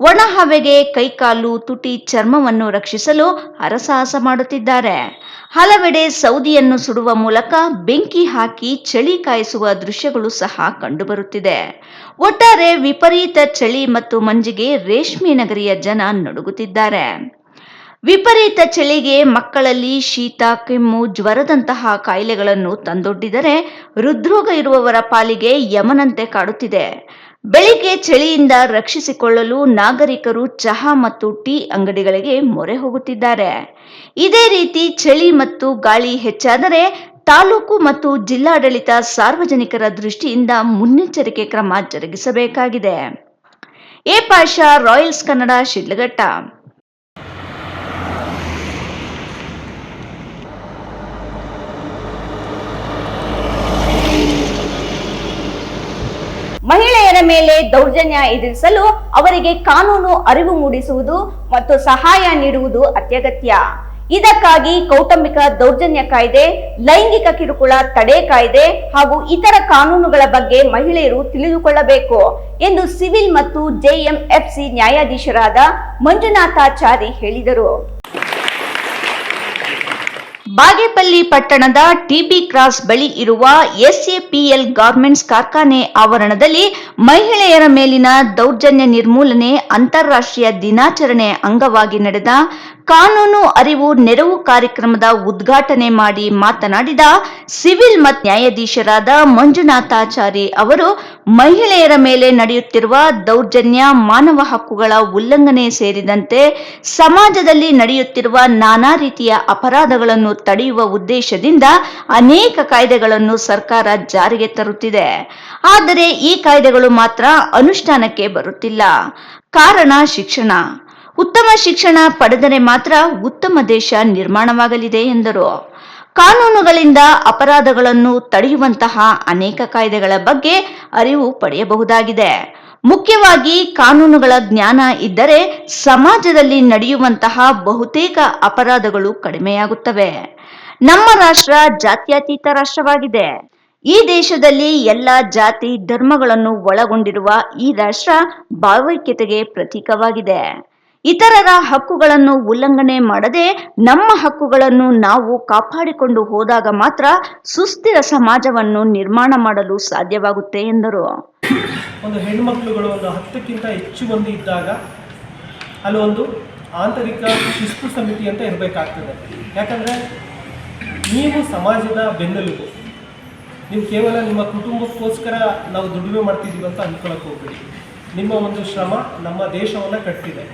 ಒಣ ಹವೆಗೆ ಕೈಕಾಲು, ತುಟಿ, ಚರ್ಮವನ್ನು ರಕ್ಷಿಸಲು ಹರಸಾಹಸ ಮಾಡುತ್ತಿದ್ದಾರೆ. ಹಲವೆಡೆ ಸೌದಿಯನ್ನು ಸುಡುವ ಮೂಲಕ ಬೆಂಕಿ ಹಾಕಿ ಚಳಿ ಕಾಯಿಸುವ ದೃಶ್ಯಗಳು ಸಹ ಕಂಡುಬರುತ್ತಿದೆ. ಒಟ್ಟಾರೆ ವಿಪರೀತ ಚಳಿ ಮತ್ತು ಮಂಜಿಗೆ ರೇಷ್ಮೆ ನಗರಿಯ ಜನ ನಡುಗುತ್ತಿದ್ದಾರೆ. ವಿಪರೀತ ಚಳಿಗೆ ಮಕ್ಕಳಲ್ಲಿ ಶೀತ, ಕೆಮ್ಮು, ಜ್ವರದಂತಹ ಕಾಯಿಲೆಗಳನ್ನು ತಂದೊಡ್ಡಿದರೆ ಹೃದ್ರೋಗ ಇರುವವರ ಪಾಲಿಗೆ ಯಮನಂತೆ ಕಾಡುತ್ತಿದೆ. ಬೆಳಿಗ್ಗೆ ಚಳಿಯಿಂದ ರಕ್ಷಿಸಿಕೊಳ್ಳಲು ನಾಗರಿಕರು ಚಹಾ ಮತ್ತು ಟೀ ಅಂಗಡಿಗಳಿಗೆ ಮೊರೆ ಹೋಗುತ್ತಿದ್ದಾರೆ. ಇದೇ ರೀತಿ ಚಳಿ ಮತ್ತು ಗಾಳಿ ಹೆಚ್ಚಾದರೆ ತಾಲೂಕು ಮತ್ತು ಜಿಲ್ಲಾಡಳಿತ ಸಾರ್ವಜನಿಕರ ದೃಷ್ಟಿಯಿಂದ ಮುನ್ನೆಚ್ಚರಿಕೆ ಕ್ರಮ ಜರುಗಿಸಬೇಕಾಗಿದೆ. A Pasha, Royals Kannada, Shidlaghatta. ಮಹಿಳೆಯರ ಮೇಲೆ ದೌರ್ಜನ್ಯ ಎದುರಿಸಲು ಅವರಿಗೆ ಕಾನೂನು ಅರಿವು ಮೂಡಿಸುವುದು ಮತ್ತು ಸಹಾಯ ನೀಡುವುದು ಅತ್ಯಗತ್ಯ. ಇದಕ್ಕಾಗಿ ಕೌಟುಂಬಿಕ ದೌರ್ಜನ್ಯ ಕಾಯ್ದೆ, ಲೈಂಗಿಕ ಕಿರುಕುಳ ತಡೆ ಕಾಯ್ದೆ ಹಾಗೂ ಇತರ ಕಾನೂನುಗಳ ಬಗ್ಗೆ ಮಹಿಳೆಯರು ತಿಳಿದುಕೊಳ್ಳಬೇಕು ಎಂದು ಸಿವಿಲ್ ಮತ್ತು ಜೆಎಂಎಫ್ಸಿ ನ್ಯಾಯಾಧೀಶರಾದ ಮಂಜುನಾಥಾಚಾರಿ ಹೇಳಿದರು. ಬಾಗೇಪಲ್ಲಿ ಪಟ್ಟಣದ ಟಿಬಿ ಕ್ರಾಸ್ ಬಳಿ ಇರುವ ಎಸ್ಎಪಿಎಲ್ ಗಾರ್ಮೆಂಟ್ಸ್ ಕಾರ್ಖಾನೆ ಆವರಣದಲ್ಲಿ ಮಹಿಳೆಯರ ಮೇಲಿನ ದೌರ್ಜನ್ಯ ನಿರ್ಮೂಲನೆ ಅಂತಾರಾಷ್ಟ್ರೀಯ ದಿನಾಚರಣೆ ಅಂಗವಾಗಿ ನಡೆದ ಕಾನೂನು ಅರಿವು ನೆರವು ಕಾರ್ಯಕ್ರಮದ ಉದ್ಘಾಟನೆ ಮಾಡಿ ಮಾತನಾಡಿದ ಸಿವಿಲ್ ಮತ್ತು ನ್ಯಾಯಾಧೀಶರಾದ ಮಂಜುನಾಥಾಚಾರಿ ಅವರು, ಮಹಿಳೆಯರ ಮೇಲೆ ನಡೆಯುತ್ತಿರುವ ದೌರ್ಜನ್ಯ, ಮಾನವ ಹಕ್ಕುಗಳ ಉಲ್ಲಂಘನೆ ಸೇರಿದಂತೆ ಸಮಾಜದಲ್ಲಿ ನಡೆಯುತ್ತಿರುವ ನಾನಾ ರೀತಿಯ ಅಪರಾಧಗಳನ್ನು ತಡೆಯುವ ಉದ್ದೇಶದಿಂದ ಅನೇಕ ಕಾಯ್ದೆಗಳನ್ನು ಸರ್ಕಾರ ಜಾರಿಗೆ ತರುತ್ತಿದೆ. ಆದರೆ ಈ ಕಾಯ್ದೆಗಳು ಮಾತ್ರ ಅನುಷ್ಠಾನಕ್ಕೆ ಬರುತ್ತಿಲ್ಲ. ಕಾರಣ ಶಿಕ್ಷಣ. ಉತ್ತಮ ಶಿಕ್ಷಣ ಪಡೆದರೆ ಮಾತ್ರ ಉತ್ತಮ ದೇಶ ನಿರ್ಮಾಣವಾಗಲಿದೆ ಎಂದರು. ಕಾನೂನುಗಳಿಂದ ಅಪರಾಧಗಳನ್ನು ತಡೆಯುವಂತಹ ಅನೇಕ ಕಾಯ್ದೆಗಳ ಬಗ್ಗೆ ಅರಿವು ಪಡೆಯಬಹುದಾಗಿದೆ. ಮುಖ್ಯವಾಗಿ ಕಾನೂನುಗಳ ಜ್ಞಾನ ಇದ್ದರೆ ಸಮಾಜದಲ್ಲಿ ನಡೆಯುವಂತಹ ಬಹುತೇಕ ಅಪರಾಧಗಳು ಕಡಿಮೆಯಾಗುತ್ತವೆ. ನಮ್ಮ ರಾಷ್ಟ್ರ ಜಾತ್ಯತೀತ ರಾಷ್ಟ್ರವಾಗಿದೆ. ಈ ದೇಶದಲ್ಲಿ ಎಲ್ಲ ಜಾತಿ ಧರ್ಮಗಳನ್ನು ಒಳಗೊಂಡಿರುವ ಈ ರಾಷ್ಟ್ರ ಭಾವೈಕ್ಯತೆಗೆ ಪ್ರತೀಕವಾಗಿದೆ. ಇತರರ ಹಕ್ಕುಗಳನ್ನು ಉಲ್ಲಂಘನೆ ಮಾಡದೆ ನಮ್ಮ ಹಕ್ಕುಗಳನ್ನು ನಾವು ಕಾಪಾಡಿಕೊಂಡು ಹೋದಾಗ ಮಾತ್ರ ಸುಸ್ಥಿರ ಸಮಾಜವನ್ನು ನಿರ್ಮಾಣ ಮಾಡಲು ಸಾಧ್ಯವಾಗುತ್ತೆ ಎಂದರು. ಒಂದು ಹೆಣ್ಮಕ್ಳುಗಳು ಒಂದು 10ಕ್ಕಿಂತ ಹೆಚ್ಚು ಮಂದಿ ಇದ್ದಾಗ ಅಲ್ಲೊಂದು ಆಂತರಿಕ ಶಿಸ್ತು ಸಮಿತಿ ಅಂತ ಇರಬೇಕಾಗ್ತದೆ. ಯಾಕಂದರೆ ನೀವು ಸಮಾಜದ ಬೆನ್ನೆಲುಬು. ನೀವು ಕೇವಲ ನಿಮ್ಮ ಕುಟುಂಬಕ್ಕೋಸ್ಕರ ನಾವು ದುಡಿಮೆ ಮಾಡ್ತಿದ್ದೀವಿ ಅಂತ ಅಂದ್ಕೊಳ್ಳೋಕೆ ಹೋಗ್ಬೇಡಿ. ನಿಮ್ಮ ಒಂದು ಶ್ರಮ ನಮ್ಮ ದೇಶವನ್ನು ಕಟ್ಟಿದೆ.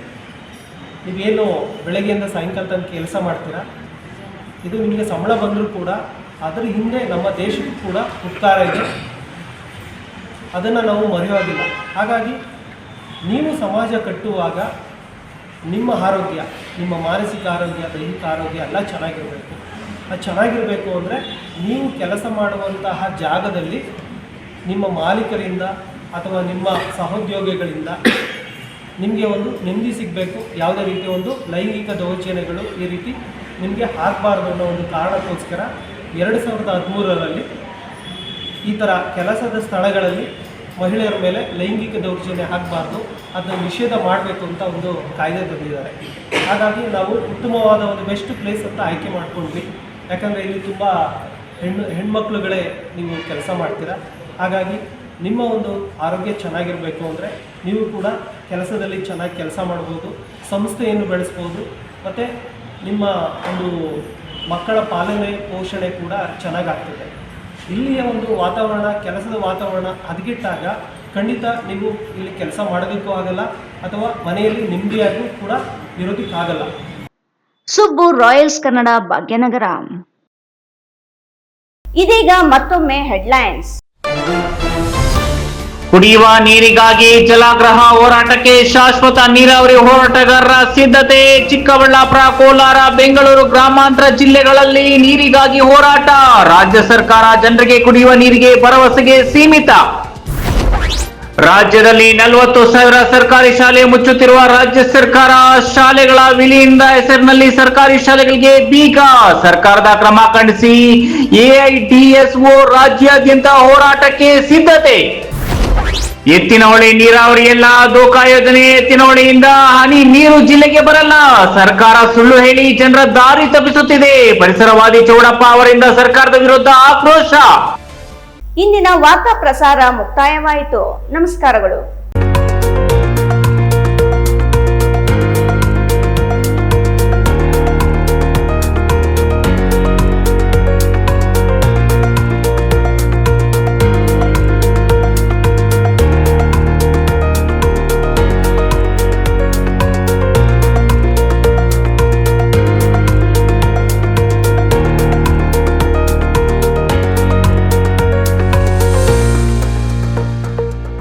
ನೀವೇನು ಬೆಳಗ್ಗೆಯಿಂದ ಸಾಯಂಕಾಲ ತನಕ ಕೆಲಸ ಮಾಡ್ತೀರಾ, ಇದು ನಿಮಗೆ ಸಂಬಳ ಬಂದರೂ ಕೂಡ ಅದರ ಹಿಂದೆ ನಮ್ಮ ದೇಶಕ್ಕೂ ಕೂಡ ಉಪಕಾರ ಇದೆ. ಅದನ್ನು ನಾವು ಮರೆಯೋದಿಲ್ಲ. ಹಾಗಾಗಿ ನೀವು ಸಮಾಜ ಕಟ್ಟುವಾಗ ನಿಮ್ಮ ಆರೋಗ್ಯ, ನಿಮ್ಮ ಮಾನಸಿಕ ಆರೋಗ್ಯ, ದೈಹಿಕ ಆರೋಗ್ಯ ಎಲ್ಲ ಚೆನ್ನಾಗಿರಬೇಕು. ಅದು ಚೆನ್ನಾಗಿರಬೇಕು ಅಂದರೆ ನೀವು ಕೆಲಸ ಮಾಡುವಂತಹ ಜಾಗದಲ್ಲಿ ನಿಮ್ಮ ಮಾಲೀಕರಿಂದ ಅಥವಾ ನಿಮ್ಮ ಸಹೋದ್ಯೋಗಿಗಳಿಂದ ನಿಮಗೆ ಒಂದು ನೆಮ್ಮದಿ ಸಿಗಬೇಕು. ಯಾವುದೇ ರೀತಿಯ ಒಂದು ಲೈಂಗಿಕ ದೌರ್ಜನ್ಯಗಳು ಈ ರೀತಿ ನಿಮಗೆ ಆಗಬಾರ್ದು ಅನ್ನೋ ಒಂದು ಕಾರಣಕ್ಕೋಸ್ಕರ 2013ರಲ್ಲಿ ಈ ಥರ ಕೆಲಸದ ಸ್ಥಳಗಳಲ್ಲಿ ಮಹಿಳೆಯರ ಮೇಲೆ ಲೈಂಗಿಕ ದೌರ್ಜನ್ಯ ಆಗಬಾರ್ದು, ಅದನ್ನು ನಿಷೇಧ ಮಾಡಬೇಕು ಅಂತ ಒಂದು ಕಾಯ್ದೆ ತಂದಿದ್ದಾರೆ. ಹಾಗಾಗಿ ನಾವು ಉತ್ತಮವಾದ ಒಂದು ಬೆಸ್ಟ್ ಪ್ಲೇಸ್ ಅಂತ ಆಯ್ಕೆ ಮಾಡ್ಕೊಂಡ್ವಿ. ಯಾಕಂದರೆ ಇಲ್ಲಿ ತುಂಬ ಹೆಣ್ಮಕ್ಳುಗಳೇ ನೀವು ಕೆಲಸ ಮಾಡ್ತೀರಾ. ಹಾಗಾಗಿ ನಿಮ್ಮ ಒಂದು ಆರೋಗ್ಯ ಚೆನ್ನಾಗಿರಬೇಕು ಅಂದರೆ ನೀವು ಕೂಡ ಕೆಲಸದಲ್ಲಿ ಚೆನ್ನಾಗಿ ಕೆಲಸ ಮಾಡ್ಬೋದು, ಸಂಸ್ಥೆಯನ್ನು ಬೆಳೆಸ್ಬೋದು, ಮತ್ತು ನಿಮ್ಮ ಒಂದು ಮಕ್ಕಳ ಪಾಲನೆ ಪೋಷಣೆ ಕೂಡ ಚೆನ್ನಾಗಾಗ್ತದೆ. ಇಲ್ಲಿಯ ಒಂದು ವಾತಾವರಣ, ಕೆಲಸದ ವಾತಾವರಣ ಹದಗೆಟ್ಟಾಗ ಖಂಡಿತ ನೀವು ಇಲ್ಲಿ ಕೆಲಸ ಮಾಡೋದಕ್ಕೂ ಆಗಲ್ಲ ಅಥವಾ ಮನೆಯಲ್ಲಿ ನೆಮ್ಮದಿಯಾಗೂ ಕೂಡ ಇರೋದಕ್ಕಾಗಲ್ಲ. ಸುಬ್ಬು, ರಾಯಲ್ಸ್ ಕನ್ನಡ, ಭಾಗ್ಯನಗರ. ಇದೀಗ ಮತ್ತೊಮ್ಮೆ ಹೆಡ್ಲೈನ್ಸ್. ಕುಡಿಯುವ ನೀರಿಗಾಗಿ ಜಲಾಗ್ರಹ ಹೋರಾಟಕ್ಕೆ ಶಾಶ್ವತ ನೀರಾವರಿ ಹೋರಾಟಗಾರರ ಸಿದ್ಧತೆ. ಚಿಕ್ಕಬಳ್ಳಾಪುರ, ಕೋಲಾರ, ಬೆಂಗಳೂರು ಗ್ರಾಮಾಂತರ ಜಿಲ್ಲೆಗಳಲ್ಲಿ ನೀರಿಗಾಗಿ ಹೋರಾಟ. ರಾಜ್ಯ ಸರ್ಕಾರ ಜನರಿಗೆ ಕುಡಿಯುವ ನೀರಿಗೆ ಭರವಸೆಗೆ ಸೀಮಿತ. ರಾಜ್ಯದಲ್ಲಿ 40,000 ಸರ್ಕಾರಿ ಶಾಲೆ ಮುಚ್ಚುತ್ತಿರುವ ರಾಜ್ಯ ಸರ್ಕಾರ. ಶಾಲೆಗಳ ವಿಲೀನದ ಹೆಸರಿನಲ್ಲಿ ಸರ್ಕಾರಿ ಶಾಲೆಗಳಿಗೆ ಬೀಗ. ಸರ್ಕಾರದ ಕ್ರಮ ಖಂಡಿಸಿ ಎಐಡಿಎಸ್ಒ ರಾಜ್ಯಾದ್ಯಂತ ಹೋರಾಟಕ್ಕೆ ಸಿದ್ಧತೆ. ಎತ್ತಿನಹೊಳೆ ನೀರಾವರಿ ಎಲ್ಲ ದೋಖಾ ಯೋಜನೆ. ಎತ್ತಿನಹೊಳೆಯಿಂದ ಹನಿ ನೀರು ಜಿಲ್ಲೆಗೆ ಬರಲ್ಲ. ಸರ್ಕಾರ ಸುಳ್ಳು ಹೇಳಿ ಜನರ ದಾರಿ ತಪ್ಪಿಸುತ್ತಿದೆ. ಪರಿಸರವಾದಿ ಚೌಡಪ್ಪ ಅವರಿಂದ ಸರ್ಕಾರದ ವಿರುದ್ಧ ಆಕ್ರೋಶ. ಇಂದಿನ ವಾರ್ತಾ ಪ್ರಸಾರ ಮುಕ್ತಾಯವಾಯಿತು. ನಮಸ್ಕಾರಗಳು.